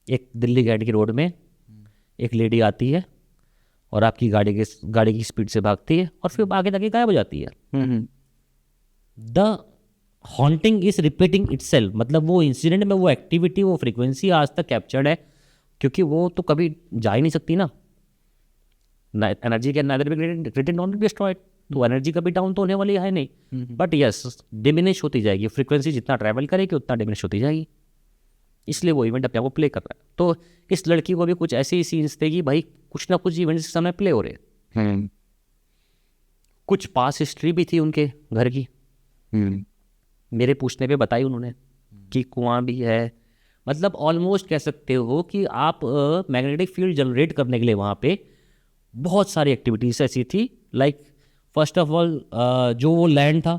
एक दिल्ली गेट की रोड में एक लेडी आती है और आपकी गाड़ी की स्पीड से भागती है और फिर आगे जाके गायब हो जाती है। The haunting is repeating itself, मतलब वो इंसिडेंट में वो एक्टिविटी, वो फ्रीक्वेंसी आज तक कैप्चर्ड है, क्योंकि वो तो कभी जा ही नहीं सकती ना। Energy can neither be created not be destroyed, तो एनर्जी कभी डाउन तो होने वाली है नहीं, बट यस डिमिनिश होती जाएगी। फ्रीक्वेंसी जितना ट्रैवल करेगी उतना डिमिनिश होती जाएगी, इसलिए वो इवेंट अपने आप को प्ले कर रहा है। तो इस लड़की को भी कुछ ऐसे ही सीन्स थे कि भाई कुछ ना कुछ इवेंट्स इस समय प्ले हो रहे हैं। कुछ पास हिस्ट्री भी थी उनके घर की, मेरे पूछने पे बताई उन्होंने कि कुआं भी है। मतलब ऑलमोस्ट कह सकते हो कि आप मैग्नेटिक फील्ड जनरेट करने के लिए वहाँ पे बहुत सारी एक्टिविटीज़ ऐसी थी। लाइक फर्स्ट ऑफ ऑल जो वो लैंड था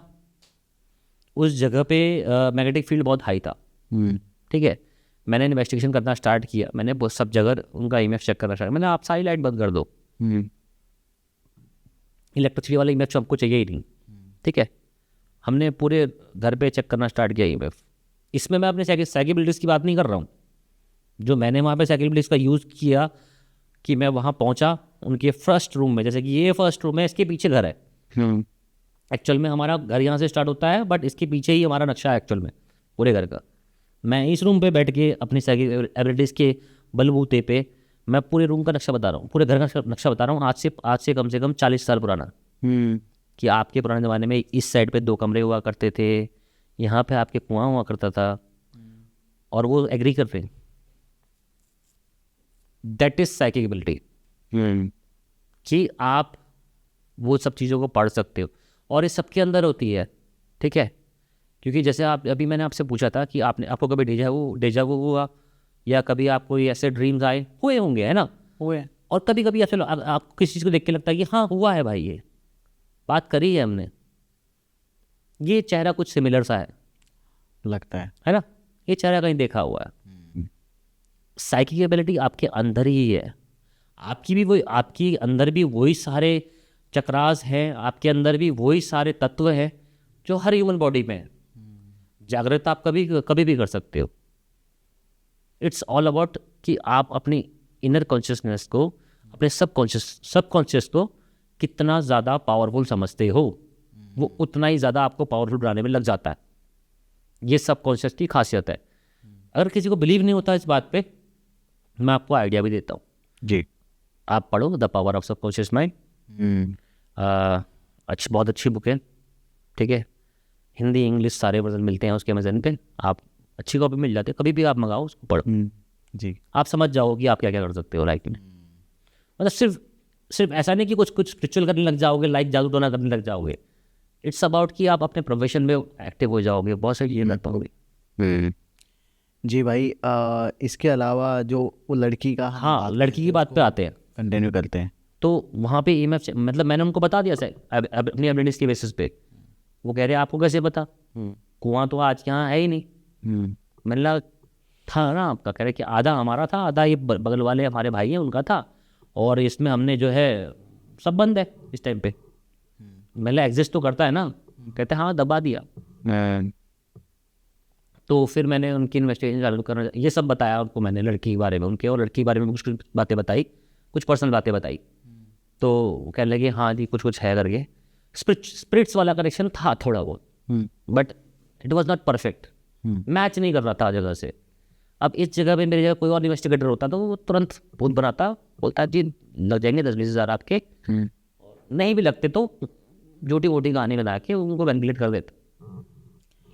उस जगह पे मैग्नेटिक फील्ड बहुत हाई था, ठीक है। मैंने इन्वेस्टिगेशन करना स्टार्ट किया, मैंने सब जगह उनका ईएमएफ चेक करना स्टार्ट, मैंने आप सारी लाइट बंद कर दो, इलेक्ट्रिसिटी वाला ईएमएफ हमको चाहिए ही नहीं, ठीक है। हमने पूरे घर पे चेक करना स्टार्ट किया ईएमएफ। इसमें मैं अपने साइकिल की बात नहीं कर रहा हूँ, जो मैंने वहाँ पे साइकिल का यूज़ किया कि मैं वहाँ पहुँचा उनके फर्स्ट रूम में, जैसे कि ये फर्स्ट रूम है, इसके पीछे घर है। एक्चुअल में हमारा घर यहाँ से स्टार्ट होता है, बट इसके पीछे ही हमारा नक्शा है एक्चुअल में पूरे घर का। मैं इस रूम पे बैठ के अपनी साइकिल एबिलिटीज़ के बलबूते पे मैं पूरे रूम का नक्शा बता रहा हूँ, पूरे घर का नक्शा बता रहा हूँ, आज से कम 40 साल पुराना। कि आपके पुराने ज़माने में इस साइड पे 2 कमरे हुआ करते थे, यहाँ पे आपके कुआं हुआ करता था, और वो एग्री कर रहे हैं। दैट इज साइकिक एबिलिटी, कि आप वो सब चीज़ों को पढ़ सकते हो, और इस सबके अंदर होती है, ठीक है। क्योंकि जैसे आप अभी मैंने आपसे पूछा था कि आपको कभी डेजा वो हुआ, या कभी आपको ऐसे ड्रीम्स हुए होंगे, है ना? हुए। और कभी कभी ऐसे आपको किसी चीज़ को देख के लगता है कि हाँ हुआ है भाई, ये बात करी है हमने, ये चेहरा कुछ सिमिलर सा लगता है ना, ये चेहरा कहीं देखा हुआ है। साइकिक एबिलिटी आपके अंदर ही है, आपकी अंदर भी वही सारे चक्रास हैं, आपके अंदर भी वही सारे तत्व हैं जो हर ह्यूमन बॉडी में है। जागृत आप कभी भी कर सकते हो। इट्स ऑल अबाउट कि आप अपनी इनर कॉन्शियसनेस को, अपने सबकॉन्शियस को कितना ज़्यादा पावरफुल समझते हो, वो उतना ही ज़्यादा आपको पावरफुल बनाने में लग जाता है। ये सबकॉन्शियस की खासियत है। अगर किसी को बिलीव नहीं होता इस बात पे, मैं आपको आइडिया भी देता हूँ जी। आप पढ़ो the power of subconscious mind. बहुत अच्छी बुक है, ठीक है। हिंदी इंग्लिश सारे वर्जन मिलते हैं उसके अमेजन पे, आप अच्छी कॉपी मिल जाती है, कभी भी आप मंगाओ उसको पढ़ो। जी। आप समझ जाओ कि आप क्या क्या कर सकते हो लाइफ में। मतलब सिर्फ ऐसा नहीं कि कुछ रिचुअल करने लग जाओगे, लाइक जादू टोना करने लग जाओगे। इट्स अबाउट कि आप अपने प्रोफेशन में एक्टिव हो जाओगे, बहुत सारी चीज़ें कर पाओगे। जी भाई, इसके अलावा जो वो लड़की का, हाँ, लड़की की बात पे आते हैं, कंटिन्यू करते हैं। तो वहाँ पे EMF मतलब मैंने उनको बता दिया सर अपनी एविडेंस की बेसिस पे। वो कह रहे हैं आपको कैसे पता, कुआं तो आज यहाँ है ही नहीं। मैंने लगा था ना आपका, कह रहे कि आधा हमारा था, आधा ये बगल वाले हमारे भाई हैं उनका था, और इसमें हमने जो है सब बंद है इस टाइम पे। मैंने एग्जिस्ट तो करता है ना, कहते हाँ दबा दिया। तो फिर मैंने उनकी इन्वेस्टिगेशन चालू करना, ये सब बताया उनको मैंने लड़की के बारे में, उनके और लड़की के बारे में कुछ बातें बताई, कुछ पर्सनल बातें बताई। तो कहने लगे हाँ जी कुछ है करके। स्पिरिट्स वाला कनेक्शन था थोड़ा बहुत, but it was not perfect, match नहीं कर रहा था जगह से। अब इस जगह पे मेरी जगह कोई और इन्वेस्टिगेटर होता तो वो तुरंत भूत बनाता, बोलता जी लग जाएंगे 10-20 हज़ार आपके, नहीं भी लगते तो झूठी वोटी कहानी बना के उनको वेंटिलेट कर देता।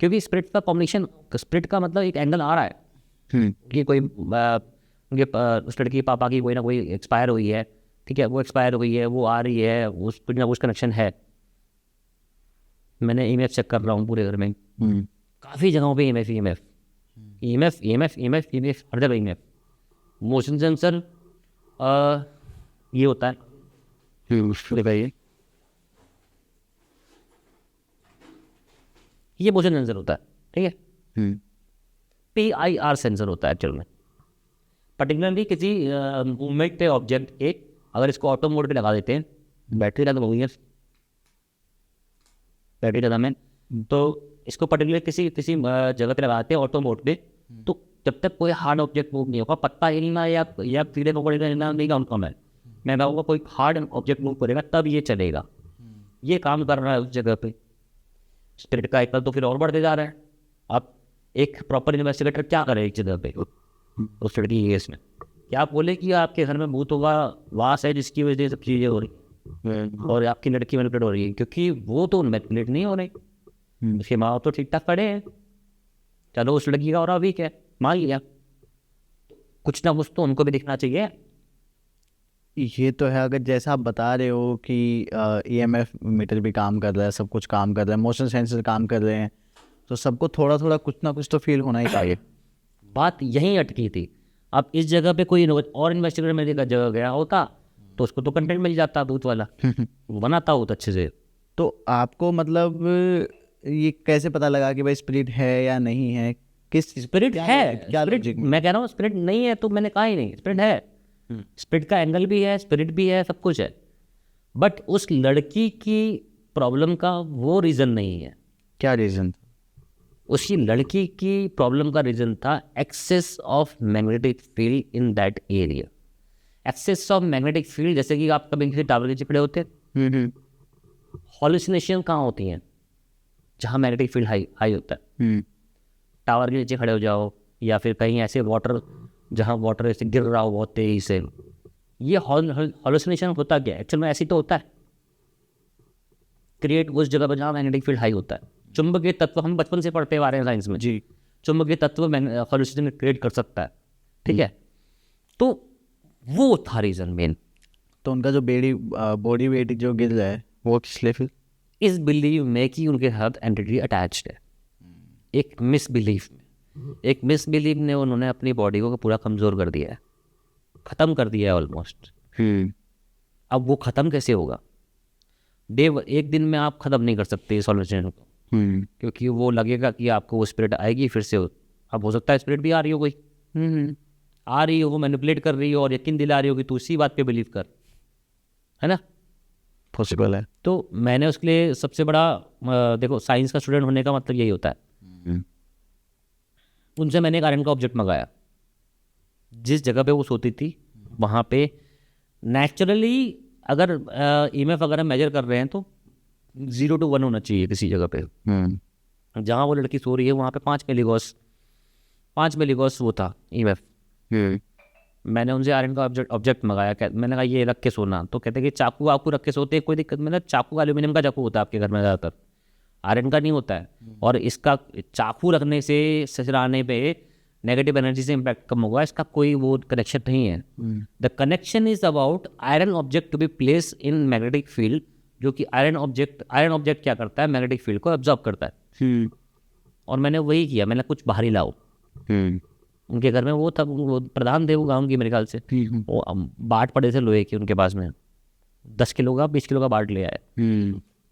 क्योंकि स्पिरिट का कॉम्बिनेशन, स्पिरिट का मतलब एक एंगल आ रहा है कि कोई उनके उस लड़की के पापा की कोई ना कोई एक्सपायर हुई है, ठीक है, वो एक्सपायर हुई है, वो आ रही है, उस कुछ ना कुछ कनेक्शन है। मैंने EMF चेक कर रहा हूँ पूरे घर में, काफ़ी जगहों पे EMF हर जगह EMF। मोशन सेंसर ये होता है, दिखाइए, ये मोशन सेंसर होता है, ठीक है। PIR सेंसर होता है एक्चुअल में, पर्टिकुलरली किसी मूवमेंट पे ऑब्जेक्ट के अगर इसको ऑटो मोड पे लगा देते हैं, बैटरी खत्म हो गई है, बैटरी खत्म है, तो इसको पर्टिकुलर किसी जगह पे लगाते हैं ऑटो मोड पे, तो जब तक कोई हार्ड ऑब्जेक्ट मूव नहीं होगा, पत्ता हिलना या कीड़े मकोड़े हिलना नहीं काम है, मैं कहूँगा कोई हार्ड ऑब्जेक्ट मूव करेगा तब ये चलेगा। ये काम कर रहा है उस जगह पे। स्पिरिट का एकल तो फिर और बढ़ते जा रहा है। अब एक प्रॉपर इन्वेस्टिगेटर क्या करे एक जगह पे उस लड़की केस में, क्या आप बोले कि आपके घर में भूत होगा, वास है जिसकी वजह से सब चीज़ें हो रही और आपकी लड़की मैनिपुलेट हो रही है, क्योंकि वो तो मैनिपुलेट नहीं हो रही, उसके माँ बाप तो ठीक ठाक खड़े हैं, चलो उस लड़की का और वीक है, मान लिया, कुछ ना कुछ तो उनको भी दिखना चाहिए। ये तो है, अगर जैसा आप बता रहे हो कि EMF मीटर भी काम कर रहा है, सब कुछ काम कर रहा है, मोशन सेंसर काम कर रहे हैं, तो सबको थोड़ा थोड़ा कुछ ना कुछ तो फील होना ही चाहिए। बात यहीं अटकी थी। अब इस जगह पे कोई और इन्वेस्टिगेटर मेरी जगह गया होता तो उसको तो कंटेंट मिल जाता भूत वाला, वो बनाता हो तो अच्छे से। तो आपको मतलब ये कैसे पता लगा कि भाई स्पिरिट है या नहीं है? किस स्पिरिट है, क्या स्पिरिट, logic? मैं कह रहा हूँ स्पिरिट नहीं है तो मैंने कहा ही नहीं, स्पिरिट है, स्पिरिट का एंगल भी है, स्पिरिट भी है, सब कुछ है। बट उस लड़की की प्रॉब्लम का वो रीज़न नहीं है। क्या रीज़न? उसी लड़की की प्रॉब्लम का रीज़न था excess of magnetic field in that area. Excess of magnetic field, जैसे कि आप कभी किसी टावर के नीचे खड़े होते हैं, हॉल्यूसिनेशन कहाँ होती हैं? जहाँ मैग्नेटिक फील्ड हाई होता है। टावर के नीचे खड़े हो जाओ या फिर कहीं ऐसे वाटर जहाँ वाटर ऐसे गिर रहा हो बहुत तेज़ी से, ये हॉल्यूसिनेशन होता क्या है? एक्चुअल में ऐसी तो होता है, क्रिएट उस जगह पर जहाँ मैग्नेटिक फील्ड हाई होता है। चुंबकीय तत्व हम बचपन से पढ़ते आ रहे हैं साइंस में जी, चुंबकीय तत्व हॉल्यूसिनेशन क्रिएट कर सकता है, ठीक है। तो वो था रीज़न मेन। तो उनका जो बॉडी वेट जो गिर रहा है वो किस लिए फिर? इस बिलीव में कि उनके साथ एंटिटी अटैच्ड है, एक मिसबिलीफ में, उन्होंने अपनी बॉडी को पूरा कमज़ोर कर दिया है, ख़त्म कर दिया है ऑलमोस्ट। अब वो ख़त्म कैसे होगा? एक दिन में आप ख़त्म नहीं कर सकते इस सॉल्यूशन को, क्योंकि वो लगेगा कि आपको वो स्पिरिट आएगी फिर से। अब हो सकता है स्पिरिट भी आ रही हो, कोई आ रही हो, वो मैनिपुलेट कर रही हो और यकीन दिला रही हो कि तू इसी बात पे बिलीव कर, है ना? पॉसिबल है। तो मैंने उसके लिए सबसे बड़ा देखो, साइंस का स्टूडेंट होने का मतलब यही होता है। उनसे मैंने एक आयरन का ऑब्जेक्ट मंगाया। जिस जगह पे वो सोती थी वहाँ पे नेचुरली अगर ईएमएफ अगर हम मेजर कर रहे हैं तो 0 to 1 होना चाहिए किसी जगह पे। जहाँ वो लड़की सो रही है वहाँ पे 5 मिलीगॉस वो था ईएमएफ। मैंने उनसे आयरन का ऑब्जेक्ट मंगाया। मैंने कहा ये रख के सोना, तो कहते कि चाकू आपको रख के सोते हैं, कोई दिक्कत। मैंने चाकू एल्यूमिनियम का चाकू होता है आपके घर में ज़्यादातर, आयरन का नहीं होता है। और इसका चाकू रखने से ससुराने पे नेगेटिव एनर्जी से इम्पैक्ट कम होगा, इसका कोई वो कनेक्शन नहीं है। The connection is about iron object to be place in magnetic field, जो कि आयरन ऑब्जेक्ट क्या करता है, मैग्नेटिक फील्ड को ऑब्जॉर्व करता है। और मैंने वही किया, मैंने कुछ बाहरी लाओ। उनके घर में वो था, वो प्रधान थे वो गाँव की मेरे ख्याल से, वो बाट पड़े थे लोहे के उनके पास में, 10 किलो का 20 किलो का बाट ले आए।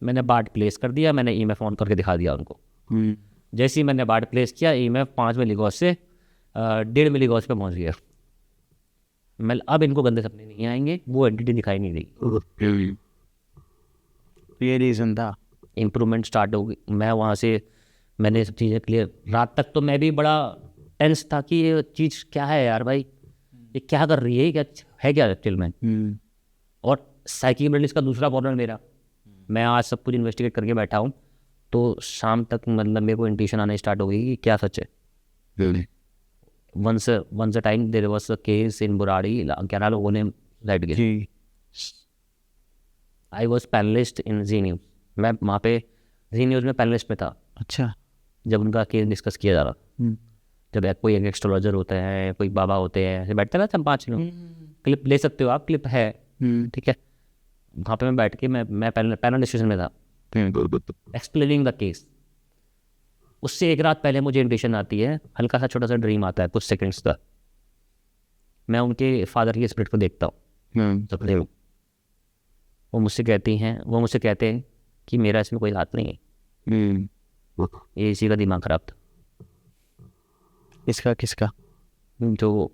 मैंने बाट प्लेस कर दिया, मैंने ईएमएफ ऑन करके दिखा दिया उनको। जैसे ही मैंने बाट प्लेस किया, ईएमएफ 5 मिलीगॉस से 1.5 मिलीगॉस पे पहुंच गया। मैं अब इनको गंदे सपने नहीं आएंगे, वो एंटिटी दिखाई नहीं देगी। ये रीज़न था। इम्प्रूवमेंट स्टार्ट हो गई। मैं वहाँ से मैंने सब चीज़ें क्लियर। रात तक तो मैं भी बड़ा टेंस था कि ये चीज़ क्या है यार भाई, ये क्या कर रही है, क्या है क्या एक्चुअल में। और साइकिल का दूसरा प्रॉब्लम मेरा, मैं आज सब कुछ इन्वेस्टिगेट करके बैठा हूँ तो शाम तक मतलब मेरे को इंट्यूशन आने स्टार्ट हो गई कि क्या सच है। once a time there was a case in Burari, 11 लोगों ने लाइट गए। I was panelist in Zee News, मैं वहाँ पे जी न्यूज़ में पैनलिस्ट में था। अच्छा। जब उनका केस डिस्कस किया जा रहा, जब कोई एक एस्ट्रोलॉजर होता है, कोई बाबा होते हैं, ऐसे बैठते ना 5 लोग, क्लिप ले सकते हो आप, क्लिप है, ठीक है। वहाँ पे मैं बैठ के मैं पैनल डिस्कशन में था, एक्सप्लेनिंग द केस। उससे एक रात पहले मुझे इन्विटेशन आती है, हल्का सा छोटा सा ड्रीम आता है कुछ सेकंड्स का। मैं उनके फादर की स्पिरिट को देखता हूँ सपने में। वो मुझसे कहते हैं कि मेरा इसमें कोई हाथ नहीं है, ये इसी का दिमाग खराब था। किसका? जो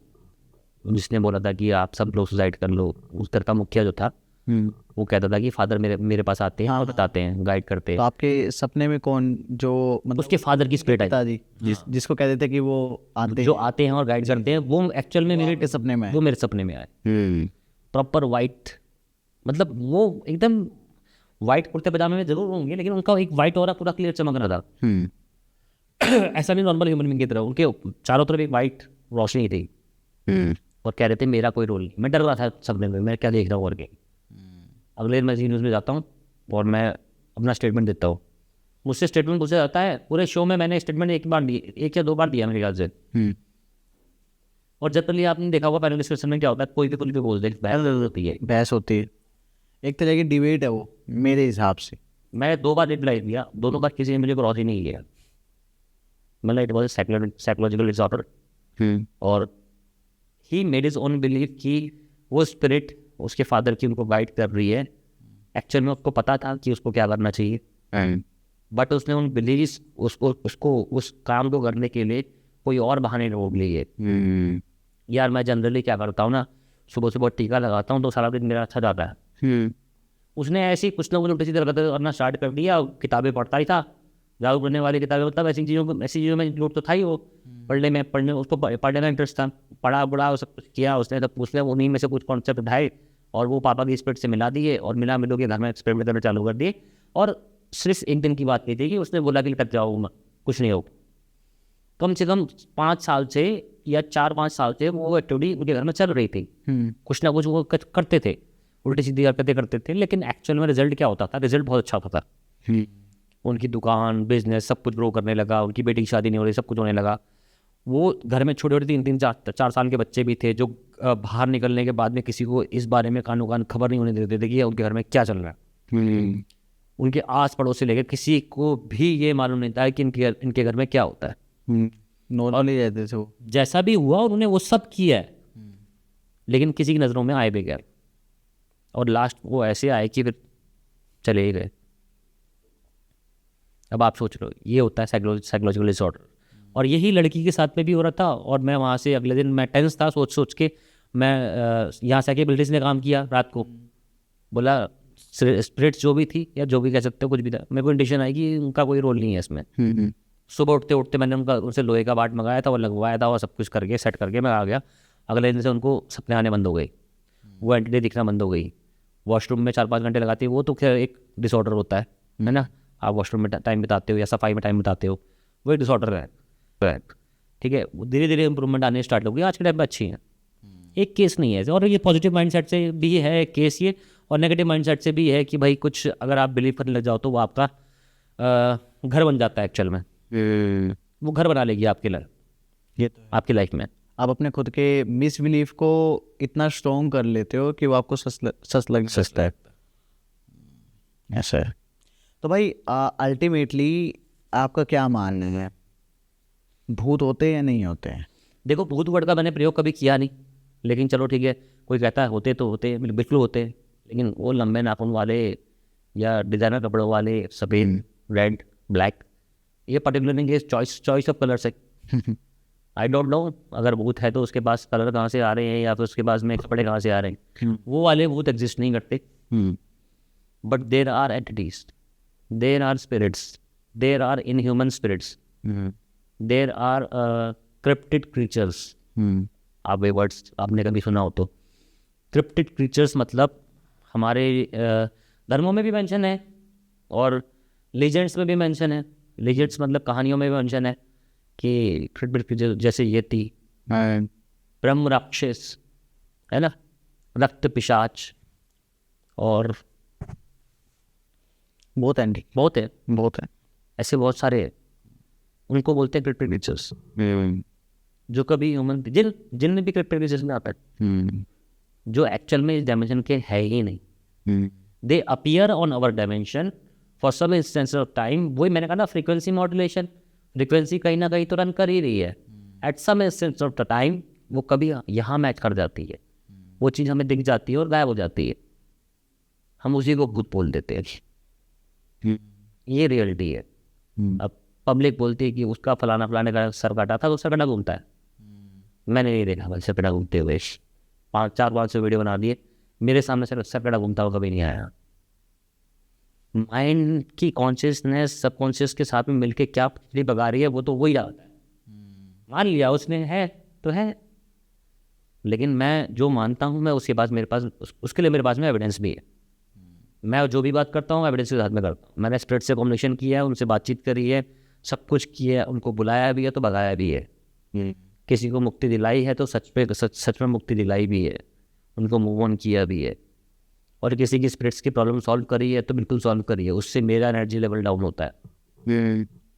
जिसने बोला था कि आप सब लोग सुसाइड कर लो, उस घर का मुखिया जो था, वो कहता था कि फादर मेरे पास आते हैं और बताते हैं, गाइड करते हैं। तो आपके सपने में कौन, जो मतलब उसके फादर की स्पिरिट आई, जिसको कहते थे कि वो जो आते हैं और गाइड करते हैं, वो एक्चुअल में मेरे सपने में, वो मेरे सपने में आए। प्रॉपर वाइट, मतलब वो एकदम वाइट कुर्ते पजामे में जरूर होंगे, लेकिन उनका एक वाइट ऑरा पूरा क्लियर चमक रहा था। ऐसा नहीं नॉर्मल ह्यूमन बीइंग की तरह, उनके चारों तरफ एक वाइट रोशनी थी। और कह रहे थे मेरा कोई रोल नहीं। मैं डर रहा था सपने में, मैं क्या देख रहा हूँ करके। अगले दिन मैं जी न्यूज़ में जाता हूँ और मैं अपना स्टेटमेंट देता हूँ। मुझसे स्टेटमेंट पूछा जाता है। पूरे शो में मैंने स्टेटमेंट एक या 2 बार दिया मेरे ख्याल से। और जनरली आपने देखा होगा पैनल डिस्कशन में क्या होता है, कोई भी कुछ भी बोल दे, बहस होती है, एक तरह की डिबेट है वो मेरे हिसाब से। मैं 2 बार रिप्लाई दिया, दोनों बार किसी ने मुझे क्रॉस ही नहीं किया। मतलब इट वॉज साइकोलॉजिकल डिसऑर्डर। और he made his own believe कि वो स्पिरिट उसके फादर की उनको गाइड कर रही है। एक्चुअल में उसको पता था कि उसको क्या करना चाहिए, बट उसने उन बिलीव्स उसको उस काम को करने के लिए कोई और बहाने ढूंढ लिए। यार मैं जनरली क्या करता हूँ ना, सुबह टीका लगाता हूँ तो सारा दिन मेरा अच्छा जाता है। उसने ऐसी कुछ ना कुछ उल्टी सीधी हरकतें करना स्टार्ट कर दिया। किताबें पढ़ता ही था, जागरूक करने वाली किताबें, मतलब ऐसी चीज़ों में इंक्लूड तो था ही वो। उसको पढ़ने में इंटरेस्ट था, पढ़ा सब कुछ किया उसने। तब उसने उन्हीं में से कुछ कॉन्सेप्ट उठाए और वो पापा की स्पिरिट से मिला दिए, और मिलो के घर में एक्सपेरिमेंट करना चालू कर दिए। और सिर्फ एक दिन की बात नहीं थी कि उसने बोला कि कट जाओ कुछ नहीं हो। कम से कम 5 साल से या 4-5 साल से वो एक्टिविटी उनके घर में चल रही थी। कुछ ना कुछ वो करते थे, उल्टी सीधी हरकतें करते थे, लेकिन एक्चुअल में रिजल्ट क्या होता था? रिजल्ट बहुत अच्छा होता था। उनकी दुकान, बिजनेस सब कुछ ग्रो करने लगा, उनकी बेटी की शादी नहीं हो रही, सब कुछ होने लगा। वो घर में छोटे 3-4 साल के बच्चे भी थे जो बाहर निकलने के बाद में किसी को इस बारे में कान खबर नहीं होने देते थे कि उनके घर में क्या चल रहा है। उनके आस पड़ोस से लेकर किसी को भी ये मालूम नहीं था कि इनके घर में क्या होता है। नॉर्मली रहते थे वो। जैसा भी हुआ उन्होंने वो सब किया है, लेकिन किसी की नज़रों में आए बगैर। और लास्ट वो ऐसे आए कि फिर चले ही गए। अब आप सोच रहे हो, ये होता है साइकोलॉजिकल डिसऑर्डर। और यही लड़की के साथ में भी हो रहा था। और मैं वहाँ से अगले दिन, मैं टेंस था, सोच के मैं यहाँ से आके बिल्डिंग्स ने काम किया रात को। बोला स्पिरिट्स जो भी थी, या जो भी कह सकते हो, कुछ भी था, मेरे को इंडिकेशन आई कि उनका कोई रोल नहीं है इसमें। सुबह उठते उठते मैंने उनसे लोहे का बाट मंगाया था, वो लगवाया था, और सब कुछ करके सेट करके मैं आ गया। अगले दिन से उनको सपने आने बंद हो गई, वो एंटिटी दिखना बंद हो गई। वॉशरूम में 4-5 घंटे लगाती है, वो तो खैर एक डिसऑर्डर होता है ना। आप वॉशरूम में टाइम बिताते हो या सफाई में टाइम बिताते हो, वो एक डिसऑर्डर है। ठीक है, धीरे धीरे इंप्रूवमेंट आने स्टार्ट हो गई, आज के टाइम में अच्छी है। एक केस नहीं है, और ये पॉजिटिव माइंडसेट से भी है केस ये, और नेगेटिव माइंडसेट से भी है कि भाई कुछ अगर आप बिलीव करने लग जाओ तो वो आपका घर बन जाता है एक्चुअल में। वो घर बना लेगी आपके लिए, ये तो आपकी लाइफ में। आप अपने खुद के मिसबिलीफ को इतना स्ट्रॉन्ग कर लेते हो कि वो आपको सच लग सकता है। ऐसा है। तो भाई अल्टीमेटली आपका क्या मानना है, भूत होते हैं या नहीं होते हैं? देखो, भूत वर्ड का मैंने प्रयोग कभी किया नहीं, लेकिन चलो ठीक है, कोई कहता है होते तो होते, बिल्कुल होते हैं। लेकिन वो लंबे नाखून वाले या डिज़ाइनर कपड़ों वाले, सफ़ेद, रेड, ब्लैक, ये पर्टिकुलरली चॉइस ऑफ कलर्स है। आई डोंट नो, अगर भूत है तो उसके पास कलर कहाँ से आ रहे हैं, या फिर उसके पास में कपड़े कहाँ से आ रहे हैं। वो वाले भूत एग्जिस्ट नहीं करते। But there are entities, there are spirits, there are inhuman spirits, there are cryptid creatures. आप ये वर्ड्स आपने कभी सुना हो तो, क्रिप्टिड क्रीचर्स मतलब हमारे धर्मों में भी मेंशन है, और लीजेंड्स में भी मेंशन है। लीजेंड्स मतलब कहानियों में भी मेंशन है कि क्रिप्टिड क्रीचर्स जैसे यति, ब्रह्म राक्षस, है ना, रक्त पिशाच, और बहुत एंटी बहुत है, बहुत है। ऐसे बहुत सारे हैं। उनको बोलते हैं क्रिप्टिड क्रीचर्स, जो कभी ह्यूमन जिन भी क्रिप्टिड क्रीचर्स में आता है, जो एक्चुअल में इस डायमेंशन के है ही नहीं। They appear on our dimension for some instance of time. वही मैंने कहा ना, फ्रीक्वेंसी मॉड्यूलेशन, फ्रीक्वेंसी कहीं ना कहीं तो रन कर ही रही है। At some instance of the time वो कभी यहाँ मैच कर जाती है, वो चीज़ हमें दिख जाती है और गायब हो जाती है। हम उसी को भूत बोल देते हैं। ये रियलिटी है। अब पब्लिक बोलती है कि उसका फलाना फलाने का सर काटा था, तो सर कटा घूमता है। मैंने नहीं देखा भाई सर कटा घूमते हुए। 4-5 वीडियो बना दिए, मेरे सामने सर कटा घूमता हुआ कभी नहीं आया। माइंड की कॉन्शियसनेस सबकॉन्शियस के साथ में मिलके क्या पिछली बगा रही है, वो तो वही आता है। मान लिया उसने है तो है, लेकिन मैं जो मानता हूँ, मैं उसके बाद मेरे पास उसके लिए मेरे पास में एविडेंस भी है। मैं जो भी बात करता हूँ एविडेंस के साथ में करता हूँ। मैंने स्पिरिट से कम्युनिकेशन किया है, उनसे बातचीत करी है, सब कुछ किया है, उनको बुलाया भी है तो भगाया भी है। किसी को मुक्ति दिलाई है तो सच में मुक्ति दिलाई भी है, उनको मूव ऑन किया भी है। और किसी की स्पिरिट्स की प्रॉब्लम सॉल्व करी है तो बिल्कुल सॉल्व करी है, उससे मेरा एनर्जी लेवल डाउन होता है।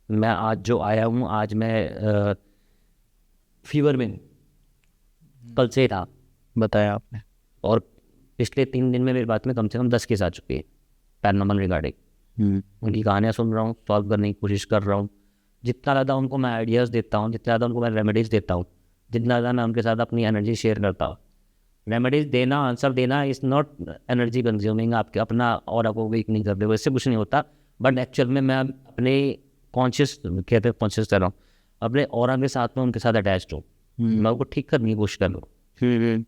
मैं आज जो आया हूँ, आज मैं फीवर में, कल से था, बताया आपने। और पिछले 3 दिन में मेरी बात में कम से कम 10 केस आ चुके हैं पैरानॉर्मल रिगार्डिंग। उनकी कहानियाँ सुन रहा हूँ, सॉल्व करने की कोशिश कर रहा हूँ। जितना ज़्यादा उनको मैं आइडियाज़ देता हूँ, जितना ज़्यादा उनको मैं रेमेडीज़ देता हूँ, जितना ज़्यादा मैं उनके साथ अपनी एनर्जी शेयर करता हूँ। रेमेडीज़ देना, आंसर देना इज़ नॉट एनर्जी कंज्यूमिंग, आपके अपना और आपको वीक नहीं करते, वैसे कुछ नहीं होता। बट एक्चुअल में मैं अपने कॉन्शियस कर रहा हूँ, अपने ऑरा के साथ में उनके साथ अटैच्ड हूँ। मैं उनको ठीक करने की कोशिश कर रहा हूँ।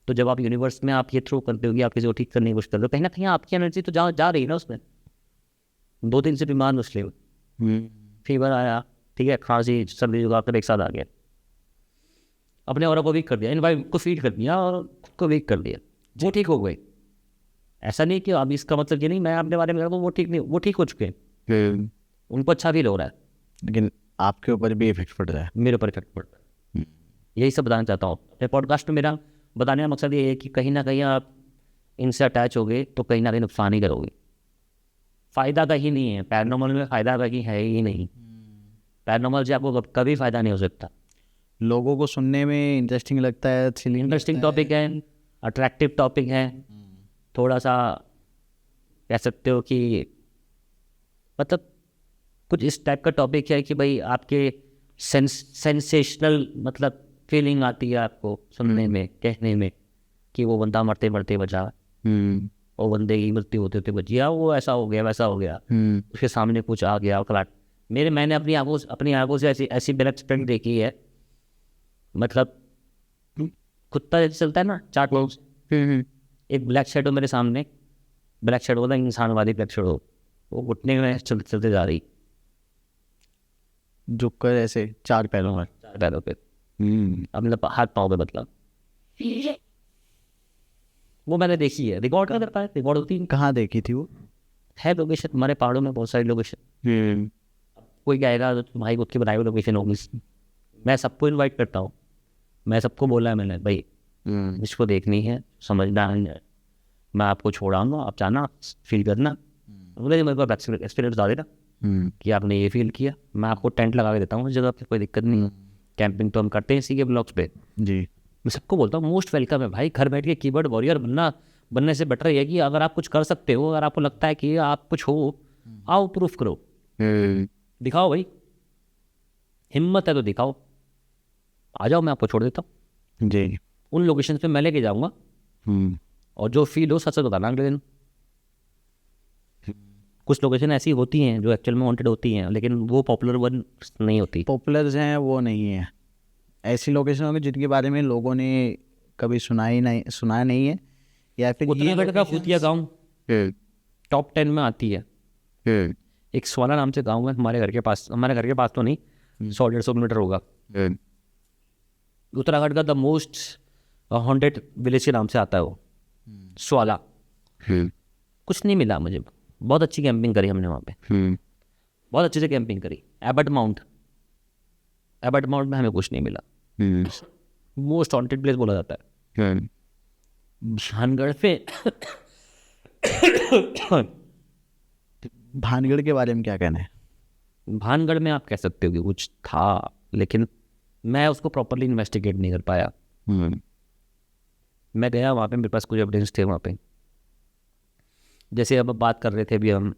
तो जब आप यूनिवर्स में आप ये थ्रू करते हो कि आप किसी को ठीक करने की कोशिश कर रहे हो, कहीं ना कहीं आपकी एनर्जी तो जा रही है ना उसमें। 2 दिन से बीमार मुस्लिम, फीवर आया, ठीक है, खांसी सर्दी जुकाम सब एक साथ आ गया, अपने और को वीक कर दिया, इन्वाइट को फीड कर दिया और खुद को वीक कर दिया, वो ठीक हो गई। ऐसा नहीं कि अब इसका मतलब ये नहीं मैं अपने बारे में कहता हूँ वो ठीक नहीं, वो ठीक हो चुके हैं, उनको अच्छा फील हो रहा है, लेकिन आपके ऊपर भी इफेक्ट पड़ रहा है। मेरे ऊपर इफेक्ट पड़ रहा है। यही सब बताना चाहता हूँ अपने पॉडकास्ट में। मेरा बताने का मकसद ये है कि कहीं ना कहीं आप इनसे अटैच हो गए तो कहीं ना कहीं नुकसान ही करोगे, फ़ायदा कहीं नहीं है। पैरानॉर्मल में फ़ायदा कहीं है ही नहीं। पैरानॉर्मल से आपको कभी फ़ायदा नहीं हो सकता। लोगों को सुनने में इंटरेस्टिंग लगता है, इंटरेस्टिंग टॉपिक है, अट्रैक्टिव टॉपिक है, थोड़ा सा कह सकते हो कि मतलब कुछ इस टाइप का टॉपिक है कि भाई आपके सेंसेशनल मतलब फीलिंग आती है आपको सुनने में, कहने में कि वो बंदा मरते मरते बचा, और बंदे की मृत्यु होते होते बची, या वो ऐसा हो गया वैसा हो गया, उसके सामने कुछ आ गया क्लाट। मैंने अपनी आंखों से ऐसी ऐसी ब्लैक एक्सपेक्ट देखी है, मतलब कुत्ता जैसे चलता है ना चार पाँव से, एक ब्लैक शेडो मेरे सामने, ब्लैक शेडो होता है इंसान वाली ब्लैक शेडो, वो घुटने में चलते चलते जा रही झुक कर ऐसे 4 पैरों में। चार पैरों पे, अब मतलब हाथ पाँव पे, मतलब वो मैंने देखी है, रिकॉर्ड का कर पाए, रिकॉर्ड होती कहाँ देखी थी वो? है लोकेशन हमारे पहाड़ों में, बहुत सारी लोकेशन। कोई कहेगा तो तुम्हारी खुद की बनाई हुई लोकेशन होगी, मैं सबको इनवाइट करता हूँ, मैं सबको बोला है मैंने, भाई इसको देखनी है, समझना है, मैं आपको छोड़ाऊंगा, आप जाना फील करना। बोले मेरे को एक्सपीरियंस बता देना कि आपने ये फील किया, मैं आपको टेंट लगा के देता हूँ उस जगह पे, कोई दिक्कत नहीं है। कैंपिंग तो हम करते हैं इसी के ब्लॉग्स पे। जी। मैं सबको बोलता हूँ मोस्ट वेलकम है भाई, घर बैठ के कीबोर्ड वॉरियर बनने से बेटर है कि अगर आप कुछ कर सकते हो, अगर आपको लगता है कि आप कुछ हो, आओ प्रूफ करो, दिखाओ भाई, हिम्मत है तो दिखाओ, आ जाओ, मैं आपको छोड़ देता हूँ, जी। उन लोकेशन पे मैं लेके जाऊँगा, और जो फील हो सच सच बताना अगले दिन। कुछ लोकेशन ऐसी होती हैं जो एक्चुअल में वांटेड होती हैं, लेकिन वो पॉपुलर वन नहीं होती। पॉपुलर हैं वो नहीं है, ऐसी लोकेशन होगी जिनके बारे में लोगों ने कभी सुना नहीं है, या फिर ये उत्तराखंड का फुतिया गांव टॉप 10 में आती है। एक स्वाला नाम से गांव है हमारे घर के पास, हमारे घर के पास तो नहीं, 100-150 किलोमीटर होगा। उत्तराखंड का द मोस्ट हॉन्टेड विलेज के नाम से आता है वो, स्वाला। कुछ नहीं मिला मुझे, बहुत अच्छी कैंपिंग करी हमने वहाँ पे, बहुत अच्छे से कैंपिंग करी। एबट माउंट में हमें कुछ नहीं मिला, मोस्ट हॉन्टेड प्लेस बोला जाता है। भानगढ़ पे भानगढ़ के बारे में क्या कहना है? भानगढ़ में आप कह सकते हो कि कुछ था, लेकिन मैं उसको प्रॉपरली इन्वेस्टिगेट नहीं कर पाया। मैं गया वहाँ पे, मेरे पास कुछ एविडेंस थे वहाँ पे, जैसे अब बात कर रहे थे अभी हम,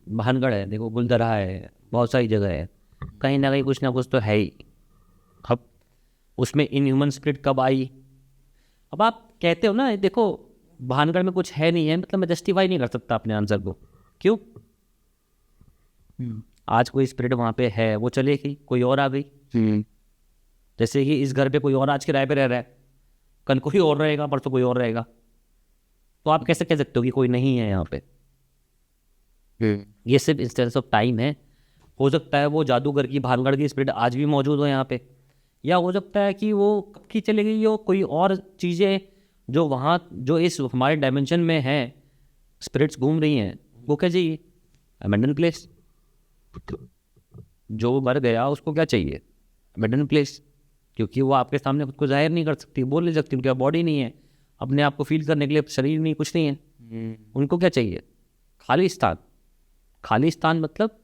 भानगढ़ है, देखो गुलदरा है, बहुत सारी जगह है, कहीं ना कुछ तो है ही। अब उसमें इनह्यूमन स्पिरिट कब आई? अब आप कहते हो ना, देखो भानगढ़ में कुछ है नहीं है, मतलब मैं जस्टिफाई नहीं कर सकता अपने आंसर को। क्यों? आज कोई स्पिरिट वहाँ पे है, वो चलेगी, कोई और आ गई, जैसे कि इस घर पे कोई और आज किराए पे रह रहा है, कल कोई और रहेगा, परसों कोई और रहेगा, तो आप कैसे कह सकते हो कि कोई नहीं है यहाँ पे? ये सिर्फ इंस्टेंस ऑफ टाइम है। हो सकता है वो जादूगर की भानगढ़ की स्पिरिट आज भी मौजूद हो यहाँ पे, या हो सकता है कि वो कब की चली गई हो, कोई और चीज़ें जो वहाँ, जो इस हमारे डायमेंशन में हैं, स्पिरिट्स घूम रही हैं, वो क्या चाहिए? Abandon place. जो मर गया उसको क्या चाहिए? अबैंडन प्लेस, क्योंकि वो आपके सामने खुद को जाहिर नहीं कर सकती, बोल नहीं सकती, उनके बॉडी नहीं है, अपने आप को फील करने के लिए शरीर नहीं, कुछ नहीं है, उनको क्या चाहिए? खालिस्तान। खालिस्तान मतलब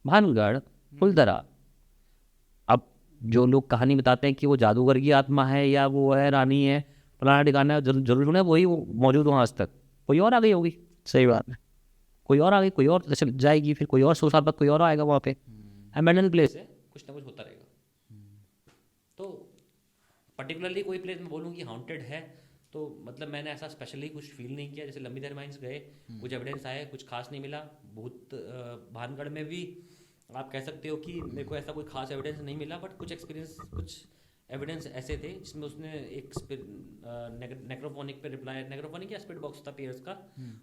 भानगढ़, फुलदरा। अब जो लोग कहानी बताते हैं कि वो जादूगर की आत्मा है, या वो है रानी है, फलाना ठिकाना है, जरूर है वही मौजूद वहाँ आज तक, कोई और आ गई होगी। सही बात है। कोई और आ गई, कोई और चल जाएगी, फिर कोई और 100 साल बाद कोई और आएगा वहाँ पे। अबैंडन प्लेस है, कुछ ना कुछ होता रहेगा। तो पर्टिकुलरली कोई प्लेस मैं बोलूँ कि हॉन्टेड है, तो मतलब मैंने ऐसा स्पेशली कुछ फील नहीं किया। जैसे लंबी देर माइंस गए, कुछ एविडेंस आए, कुछ खास नहीं मिला। भूत भानगढ़ में भी आप कह सकते हो कि मेरे को ऐसा कोई खास एविडेंस नहीं मिला, बट कुछ एक्सपीरियंस, कुछ एविडेंस ऐसे थे जिसमें उसने एक नेक्रोफोनिक पे रिप्लाई, नेक्रोफोनिक या स्पिरिट बॉक्स था पियर्स का,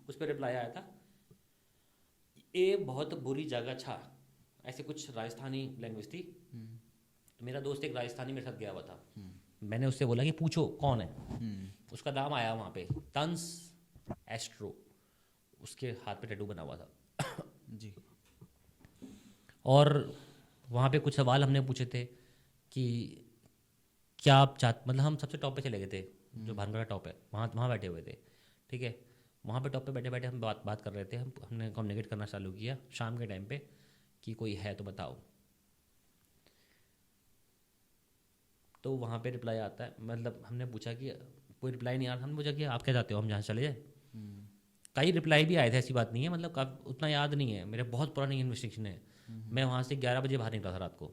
उस पर रिप्लाई आया था, ये बहुत बुरी जगह था, ऐसे कुछ राजस्थानी लैंग्वेज थी। तो मेरा दोस्त एक राजस्थानी मेरे साथ गया हुआ था, मैंने उससे बोला कि पूछो कौन है, उसका नाम आया वहाँ पे, तंस एस्ट्रो, उसके हाथ पे टैटू बना हुआ था जी। और वहाँ पे कुछ सवाल हमने पूछे थे कि क्या आप मतलब हम सबसे टॉप पे चले गए थे, जो भानगढ़ टॉप है, वहाँ बैठे हुए थे, ठीक है। वहाँ पे टॉप पे बैठे बैठे हम बात कर रहे थे, हमने कम्युनिकेट करना चालू किया शाम के टाइम पे कि कोई है तो बताओ। तो वहाँ पे रिप्लाई आता है, मतलब हमने पूछा कि कोई रिप्लाई नहीं आ रहा, हमने पूछा कि आप क्या चाहते हो हम जहाँ चले जाए। कई रिप्लाई भी आए थे, ऐसी बात नहीं है, मतलब उतना याद नहीं है, मेरे बहुत पुरानी इन्वेस्टिगेशन है। मैं वहाँ से 11 बजे बाहर निकला था रात को,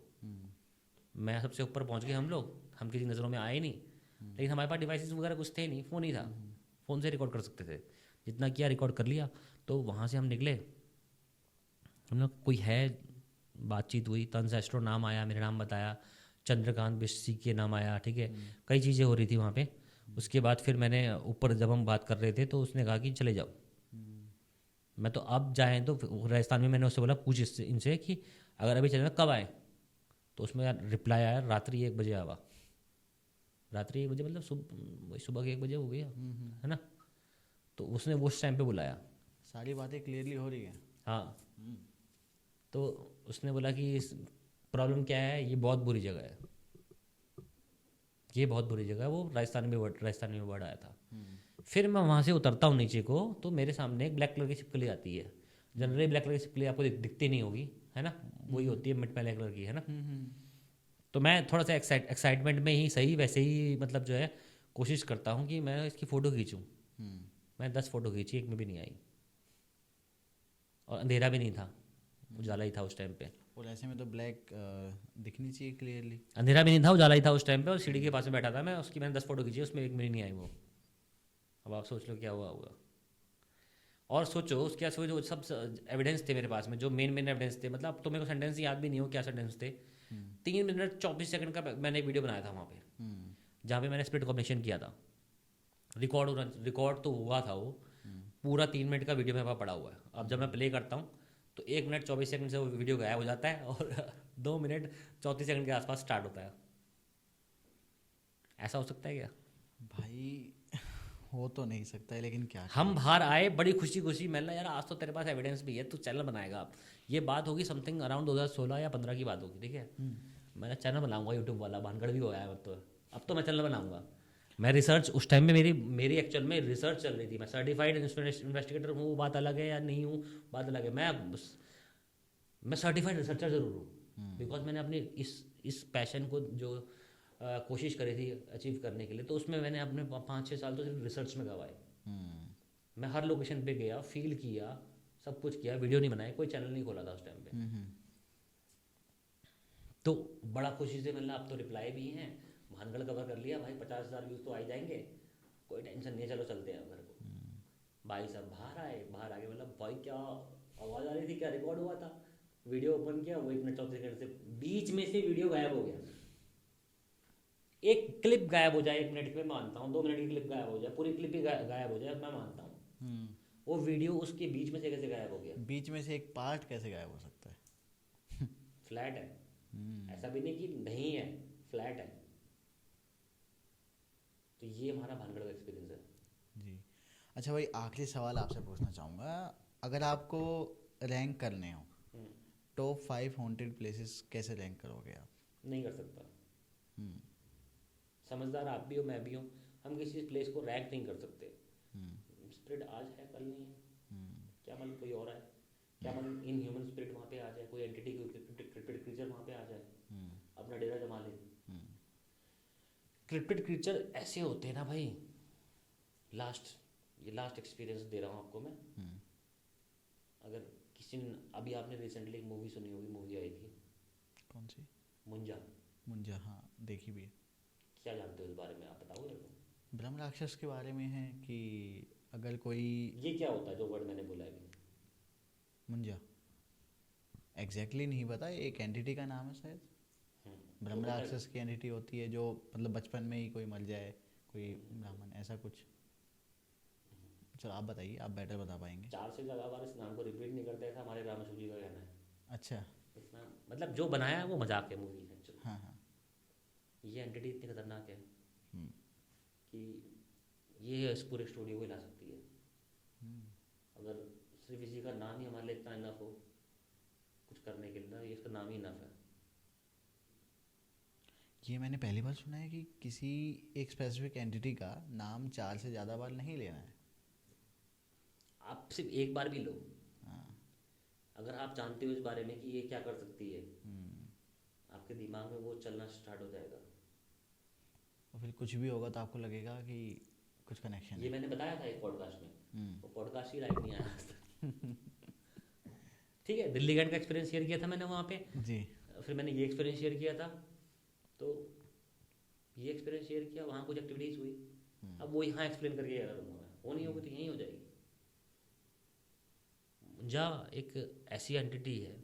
मैं सबसे ऊपर पहुँच गए हम लोग, हम किसी नज़रों में आए नहीं, लेकिन हमारे पास डिवाइसेस वगैरह कुछ थे नहीं, फ़ोन ही था, फ़ोन से रिकॉर्ड कर सकते थे। जितना किया रिकॉर्ड कर लिया। तो वहाँ से हम निकले, हम लोग कोई है, बातचीत हुई, तंज एस्ट्रो नाम आया, मेरा नाम बताया, चंद्रकांत बिस्सी के नाम आया, ठीक है, कई चीज़ें हो रही थी वहाँ पे। उसके बाद फिर मैंने ऊपर जब हम बात कर रहे थे तो उसने कहा कि चले जाओ। मैं तो अब जाएँ तो राजस्थान में मैंने उससे बोला पूछ इनसे कि अगर अभी चले कब आए, तो उसमें रिप्लाई आया रात्रि 1 बजे आवा। रात्रि 1 बजे मतलब सुबह के 1 बजे हो गया, है ना। तो उसने वो उस टाइम पे बुलाया। सारी बातें क्लियरली हो रही हैं। हाँ, तो उसने बोला कि प्रॉब्लम क्या है, ये बहुत बुरी जगह है, ये बहुत बुरी जगह है। वो राजस्थान में वर्ड आया था। फिर मैं वहाँ से उतरता हूँ नीचे को, तो मेरे सामने एक ब्लैक कलर की छिपकली आती है। जनरली ब्लैक कलर की छिपकली आपको दिखती नहीं होगी, है ना, वही होती है मिड ब्लैक कलर की, है ना। तो मैं थोड़ा सा एक्साइटमेंट में ही सही, वैसे ही मतलब जो है कोशिश करता हूँ कि मैं इसकी फ़ोटो खींचूँ। मैं 10 फ़ोटो खींची, एक में भी नहीं आई, और अंधेरा भी नहीं था, उजाला ही था उस टाइम पे। और ऐसे में तो ब्लैक दिखनी चाहिए क्लियरली। अंधेरा भी नहीं था, उजाला ही था उस टाइम पे, और सीढ़ी के पास में बैठा था मैं, उसकी मैंने 10 फ़ोटो खींची, उसमें एक मेरी नहीं आई वो। अब आप सोच लो क्या हुआ होगा। और सोचो उसके आस जो सब एविडेंस थे मेरे पास में, जो मेन एविडेंस थे, मतलब तो मेरे को सेंटेंस याद भी नहीं हो क्या सेंटेंस थे। 3 मिनट 24 सेकंड का मैंने एक वीडियो बनाया था वहाँ पे, जहाँ पे मैंने स्प्लिट कॉम्बिनेशन किया था। रिकॉर्ड तो हुआ था वो, पूरा 3 मिनट का वीडियो मेरे पास पड़ा हुआ है। अब जब मैं प्ले करता हूँ तो 1 मिनट 24 सेकंड से वो वीडियो गायब हो जाता है, और 2 मिनट 34 सेकंड के आसपास स्टार्ट होता है। ऐसा हो सकता है क्या? भाई हो तो नहीं सकता है, लेकिन क्या हम करें। बाहर आए बड़ी खुशी खुशी, मैंने कहा यार आज तो तेरे पास एविडेंस भी है, तू चैनल बनाएगा। अब ये बात होगी समथिंग अराउंड 2016 या 15 की बात होगी, ठीक है। मैंने चैनल बनाऊंगा यूट्यूब वाला, भानगढ़ भी हो गया है अब तो मैं चैनल बनाऊंगा। मैं रिसर्च उस टाइम में मेरी एक्चुअल में रिसर्च चल रही थी। मैं सर्टिफाइड इन्वेस्टिगेटर हूँ, वो बात अलग है, या नहीं हूँ बात अलग है। मैं सर्टिफाइड रिसर्चर ज़रूर हूँ, बिकॉज मैंने अपनी इस पैशन को जो कोशिश करी थी अचीव करने के लिए, तो उसमें मैंने अपने 5-6 साल तो सिर्फ रिसर्च में गवाए। मैं हर लोकेशन पे गया, फील किया, सब कुछ किया, वीडियो नहीं बनाई, कोई चैनल नहीं खोला था उस टाइम पे। तो बड़ा खुशी से मतलब अब तो रिप्लाई भी हैं, भानगढ़ कवर कर लिया भाई, 50,000 व्यूज़ तो आ ही जाएंगे, कोई टेंशन नहीं है, चलो चलते हैं घर को। भाई साहब बाहर आके मतलब भाई क्या आवाज़ आ रही थी, क्या रिकॉर्ड हुआ था। वीडियो ओपन किया, वो 1 मिनट 34 सेकंड से बीच में से वीडियो गायब हो गया। एक क्लिप गायब हो जाए 1 मिनट में मानता हूँ, 2 मिनट की क्लिप गायब हो जाए, पूरी क्लिप ही गायब हो जाए मैं मानता हूँ। वो वीडियो उसके बीच में से कैसे गायब हो गया? बीच में से एक पार्ट कैसे गायब हो सकता है। फ्लैट है, ऐसा भी नहीं कि नहीं है, फ्लैट है। तो ये हमारा भानगढ़ का एक्सपीरियंस है। जी। अच्छा भाई, आखिरी सवाल आपसे पूछना चाहूँगा, अगर आपको रैंक करने हो, टॉप 5 हॉन्टेड प्लेसेस कैसे रैंक करोगे आप? नहीं कर सकता। समझदार आप भी हो, मैं भी हूँ, हम किसी प्लेस को रैंक नहीं कर सकते। स्पिरिट आज है कल नहीं है, क्या मतलब कोई और है, क्या मतलब इन ह्यूमन स्पिरिट वहाँ पे आ जाए, कोई एंटिटी, कोई क्रिएचर वहाँ पे आ जाए, अपना डेरा जमा ले। क्रिप्टिड क्रीचर ऐसे होते हैं ना भाई, लास्ट एक्सपीरियंस दे रहा हूँ आपको मैं। अगर किसी ने, अभी आपने रिसेंटली एक मूवी सुनी होगी, मूवी आई थी कौन सी? मुंजा। मुंजा, हाँ देखी भी है। क्या जानते हो इस बारे में, आप बताओगे मेरे को। ब्रह्म राक्षस के बारे में है कि अगर कोई ये क्या होता है जो वर्ड मैंने बोला है अभी? मुंजा एग्जैक्टली नहीं पता, एक एंटिटी का नाम है शायद। ब्रह्म तो होता है। राक्षस की एंटिटी होती है जो मतलब बचपन में ही कोई मर जाए, कोई ब्राह्मण, ऐसा कुछ। चलो आप बताइए, आप बेटर बता पाएंगे। 4 से ज़्यादा बार इस नाम को रिपीट नहीं करते, ऐसा हमारे रामेश्वर जी का कहना है। अच्छा। इतना मतलब जो बनाया है वो मजाक है मूवी है, चलो। हाँ हाँ। ये एंटिटी इतनी खतरनाक है कि ये इस पूरे स्टूडियो को हिला सकती है। अगर सिर्फ इसी का नाम ही हमारे लिए इतना इनफ हो कुछ करने के लिए ना, ये इसका नाम ही इनफ है। ये मैंने पहली बार सुना है कि किसी एक स्पेसिफिक एंटिटी का नाम 4 से ज़्यादा बार नहीं लेना है। आप सिर्फ एक बार भी लो, हाँ। अगर आप जानते हो इस बारे में कि ये क्या कर सकती है, आपके दिमाग में वो चलना स्टार्ट हो जाएगा। और फिर कुछ भी होगा तो आपको लगेगा कि कुछ कनेक्शन ये है। मैंने बताया था एक पॉडकास्ट में, वो पॉडकास्ट ही राइट नहीं आया आज तक। ठीक है, दिल्ली गेट का एक्सपीरियंस शेयर किया था मैंने वहाँ पे, जी। फिर मैंने ये एक्सपीरियंस शेयर किया था, तो ये एक्सपीरियंस शेयर किया, वहाँ कुछ एक्टिविटीज़ हुई। अब वो यहाँ एक्सप्लेन करके क्या करूँगा मैं, वो नहीं होगी तो यहीं हो जाएगी। मुंजा एक ऐसी एंटिटी है,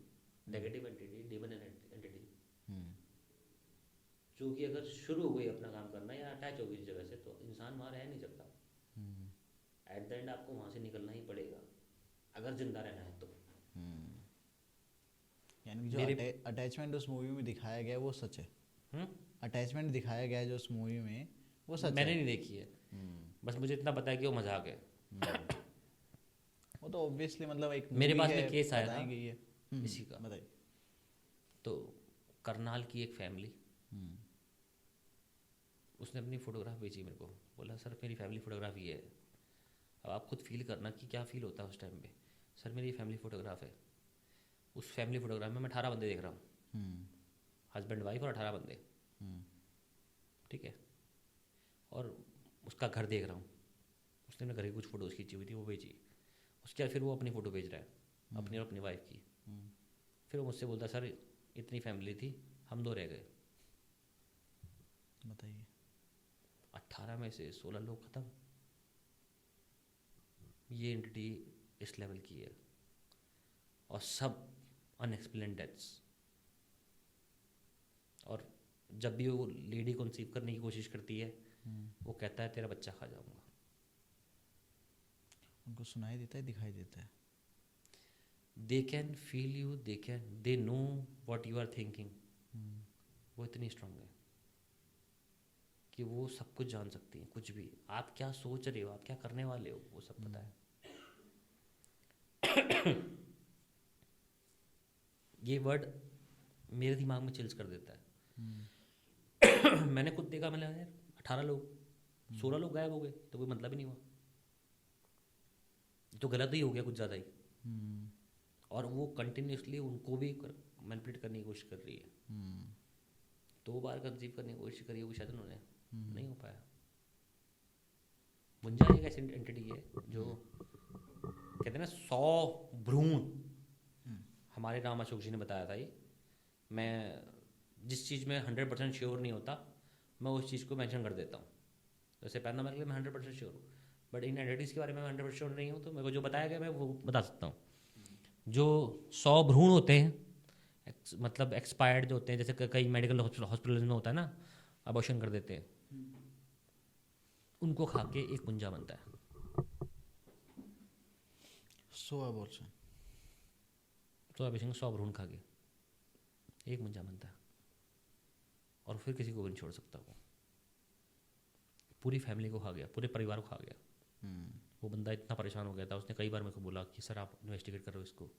नेगेटिव एंटिटी, डेमन एंटिटी, जो कि अगर शुरू हो गई अपना काम करना या अटैच हो गई इस जगह से, तो इंसान वहाँ रह नहीं सकता। एट द एंड आपको वहाँ से निकलना ही पड़ेगा अगर जिंदा रहना है तो। यानी कि मेरे जो अटैचमेंट उस मूवी में दिखाया गया है वो सच है। हम्म, अटैचमेंट दिखाया गया है जो उस मूवी में वो सच मैंने है। नहीं देखी है, बस मुझे इतना पता है कि वो मजाक है। वो तो ऑब्वियसली मतलब एक मेरे movie पास है, में केस आया बताई था गई है। इसी का। बताइए। तो करनाल की एक फैमिली, उसने अपनी फ़ोटोग्राफ भेजी मेरे को, बोला सर मेरी फैमिली फ़ोटोग्राफ ये है। अब आप खुद फील करना कि क्या फ़ील होता है उस टाइम पे। सर मेरी फैमिली फ़ोटोग्राफ है, उस फैमिली फ़ोटोग्राफ में मैं 18 बंदे देख रहा हूँ, हस्बैंड वाइफ और 18 बंदे, ठीक है। और उसका घर देख रहा हूँ, उसने अपने घर की कुछ फ़ोटोज़ खींची हुई थी, वो भेजी। उसके बाद फिर वो अपनी फ़ोटो भेज रहा है, अपनी और अपनी वाइफ की। फिर वो मुझसे बोलता सर इतनी फैमिली थी, हम 2 रह गए। बताइए। 18 में से 16 लोग ख़त्म। ये एंटिटी इस लेवल की है, और सब अनएक्सप्लेन डेथ्स। और जब भी वो लेडी कंसीव करने की कोशिश करती है, वो कहता है तेरा बच्चा खा जाऊंगा। उनको सुनाई देता है, दिखाई देता है। They can feel you, they know what you are thinking. वो इतनी स्ट्रांग है कि वो सब कुछ जान सकती हैं, कुछ भी आप क्या सोच रहे हो, आप क्या करने वाले हो, वो सब पता है। ये वर्ड मेरे दिमाग में चिल्स कर देता है। मैंने खुद देखा, मैंने यार 18 लोग 16 लोग गायब हो गए, तो कोई मतलब ही नहीं हुआ, तो गलत ही हो गया कुछ ज़्यादा ही। और वो कंटिन्यूसली उनको भी मैनिपुलेट करने की कोशिश कर रही है। 2 बार कंसीव करने की कोशिश करी होगी शायद उन्होंने, नहीं हो पाया। मुंजा एक ऐसी एंटिटी है जो कहते हैं ना 100 भ्रूण। हमारे राम अशोक जी ने बताया था ये। मैं जिस चीज़ में 100% श्योर नहीं होता, मैं उस चीज़ को मेंशन कर देता हूँ। जैसे पैरानॉर्मल मैं 100% श्योर हूँ, बट इन एंटिटीज़ के बारे में मैं 100% श्योर नहीं हूँ, तो मेरे को जो बताया गया मैं वो बता सकता हूँ। जो 100 भ्रूण होते हैं, मतलब एक्सपायर्ड जो होते हैं, जैसे कई मेडिकल हॉस्पिटल में होता है ना, अबॉर्शन कर देते हैं, उनको खा के एक मुंजा बनता है। अबॉर्शन। तो अबॉर्शन 100 भ्रूण खा के एक मुंजा बनता है, और फिर किसी को भी नहीं छोड़ सकता। वो पूरी फैमिली को खा गया, पूरे परिवार को खा गया। वो बंदा इतना परेशान हो गया था, उसने कई बार मेरे को बोला कि सर आप इन्वेस्टिगेट करो इसको,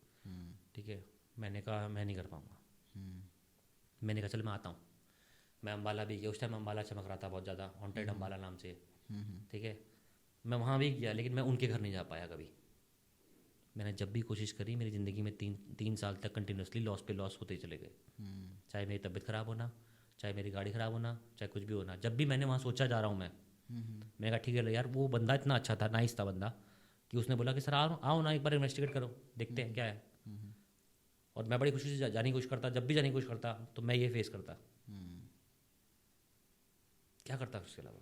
ठीक है। मैंने कहा मैं नहीं कर पाऊँगा। मैंने कहा चल मैं आता हूँ। मैं अम्बाला भी गया, उस टाइम अम्बाला चमक रहा था बहुत ज़्यादा, हॉन्टेड अम्बाला नाम से, ठीक है। मैं वहाँ भी गया, लेकिन मैं उनके घर नहीं जा पाया कभी। मैंने जब भी कोशिश करी, मेरी ज़िंदगी में 3 साल तक कंटिन्यूसली लॉस पे लॉस होते ही चले गए। चाहे मेरी तबीयत ख़राब होना, चाहे मेरी गाड़ी ख़राब होना, चाहे कुछ भी होना। जब भी मैंने वहाँ सोचा जा रहा हूँ मैंने कहा ठीक है यार, वो बंदा इतना अच्छा था, नाइस था बंदा, कि उसने बोला कि सर आओ ना एक बार इन्वेस्टिगेट करो, देखते हैं क्या है। और मैं बड़ी खुशी से जाने की कोशिश करता, जब भी जाने की कोशिश करता तो मैं ये फेस करता। क्या करता उसके अलावा?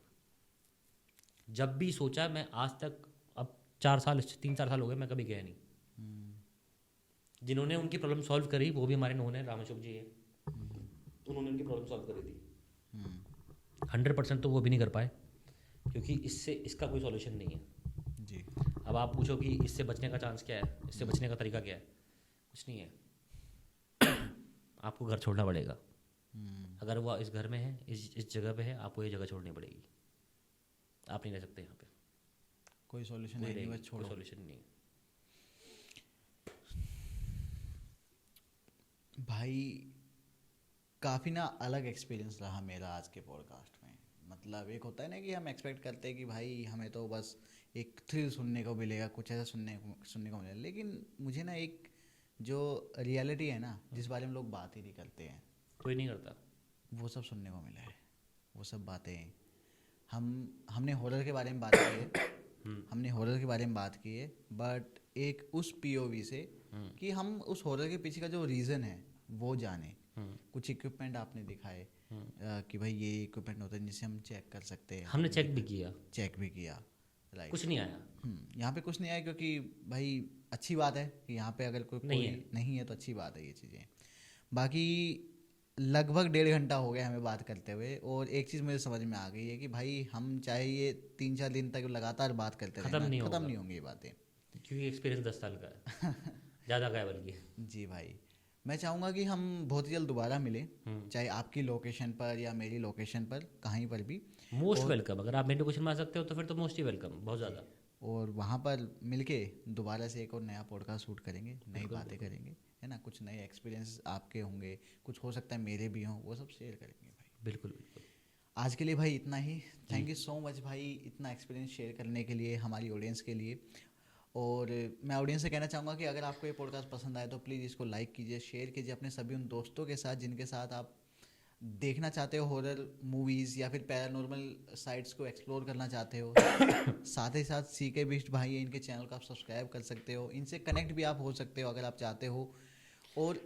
जब भी सोचा, मैं आज तक, अब 3-4 साल हो गए, मैं कभी गया नहीं। जिन्होंने उनकी प्रॉब्लम सॉल्व करी वो भी हमारे नोन है, राम अशोक जी है, उन्होंने उनकी प्रॉब्लम सॉल्व करी थी। 100% तो वो भी नहीं कर पाए, क्योंकि इसका कोई सॉल्यूशन नहीं है जी। अब आप पूछो कि इससे बचने का चांस क्या है, इससे बचने का तरीका क्या है, कुछ नहीं है। आपको घर छोड़ना पड़ेगा। अगर वो इस घर में है, इस जगह पे है, आपको ये जगह छोड़नी पड़ेगी। आप नहीं रह सकते यहाँ पे, कोई सॉल्यूशन है नहीं, बस छोड़ो। कोई सॉल्यूशन नहीं है। भाई काफ़ी ना अलग एक्सपीरियंस रहा मेरा आज के पॉडकास्ट में। मतलब एक होता है ना कि हम एक्सपेक्ट करते हैं कि भाई हमें तो बस एक थ्रिल सुनने को मिलेगा, कुछ ऐसा सुनने को मिलेगा, लेकिन मुझे ना एक जो रियलिटी है ना, जिस बारे में लोग बात ही नहीं करते हैं, कोई नहीं करता, वो सब सुनने को मिला है। वो सब बातें हमने हॉरर के बारे में बात की है, हमने हॉरर के बारे में बात की है, बट एक उस पीओवी से कि हम उस हॉरर के पीछे का जो रीज़न है वो जाने। कुछ इक्विपमेंट आपने दिखाए कि भाई ये इक्विपमेंट होता है जिससे हम चेक कर सकते हैं। हमने चेक भी किया, राइट, कुछ नहीं आया। यहाँ पे कुछ नहीं आया, क्योंकि भाई अच्छी बात है कि यहाँ पे अगर कोई नहीं है तो अच्छी बात है ये चीज़ें। बाकी लगभग 1.5 घंटा हो गया हमें बात करते हुए, और एक चीज़ मुझे समझ में आ गई है कि भाई हम चाहे ये 3-4 दिन तक लगातार बात करते रहे ना, खत्म नहीं होंगी ये बातें, क्योंकि एक्सपीरियंस 10 साल का है, ज़्यादा का है बल्कि। जी भाई, मैं चाहूँगा कि हम बहुत ही जल्द दोबारा मिलें, चाहे आपकी लोकेशन पर या मेरी लोकेशन पर, कहीं पर भी। मोस्ट वेलकम, अगर आप मेरी लोकेशन में आ सकते हो तो फिर तो मोस्ट ही वेलकम, बहुत ज़्यादा। और वहाँ पर मिलके दोबारा से एक और नया पॉडकास्ट शूट करेंगे, नई बातें करेंगे, है ना, कुछ नए एक्सपीरियंस आपके होंगे, कुछ हो सकता है मेरे भी हों, वो सब शेयर करेंगे भाई। बिल्कुल बिल्कुल। आज के लिए भाई इतना ही। थैंक यू सो मच भाई इतना एक्सपीरियंस शेयर करने के लिए हमारी ऑडियंस के लिए। और मैं ऑडियंस से कहना चाहूँगा कि अगर आपको ये पॉडकास्ट पसंद आए तो प्लीज़ इसको लाइक कीजिए, शेयर कीजिए अपने सभी उन दोस्तों के साथ जिनके साथ आप देखना चाहते हो हॉरर मूवीज़ या फिर पैरानॉर्मल साइट्स को एक्सप्लोर करना चाहते हो। साथ ही साथ सीके बिस्ट भाई है, इनके चैनल को आप सब्सक्राइब कर सकते हो, इनसे कनेक्ट भी आप हो सकते हो अगर आप चाहते हो। और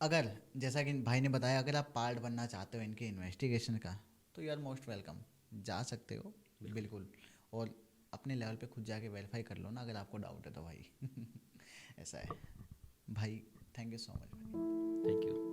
अगर जैसा कि भाई ने बताया, अगर आप पार्ट बनना चाहते हो इनके इन्वेस्टिगेशन का, तो यू आर मोस्ट वेलकम, जा सकते हो बिल्कुल। और अपने लेवल पे खुद जाके वेरीफाई कर लो ना अगर आपको डाउट है तो भाई। ऐसा है भाई। थैंक यू सो मच भाई। Thank you.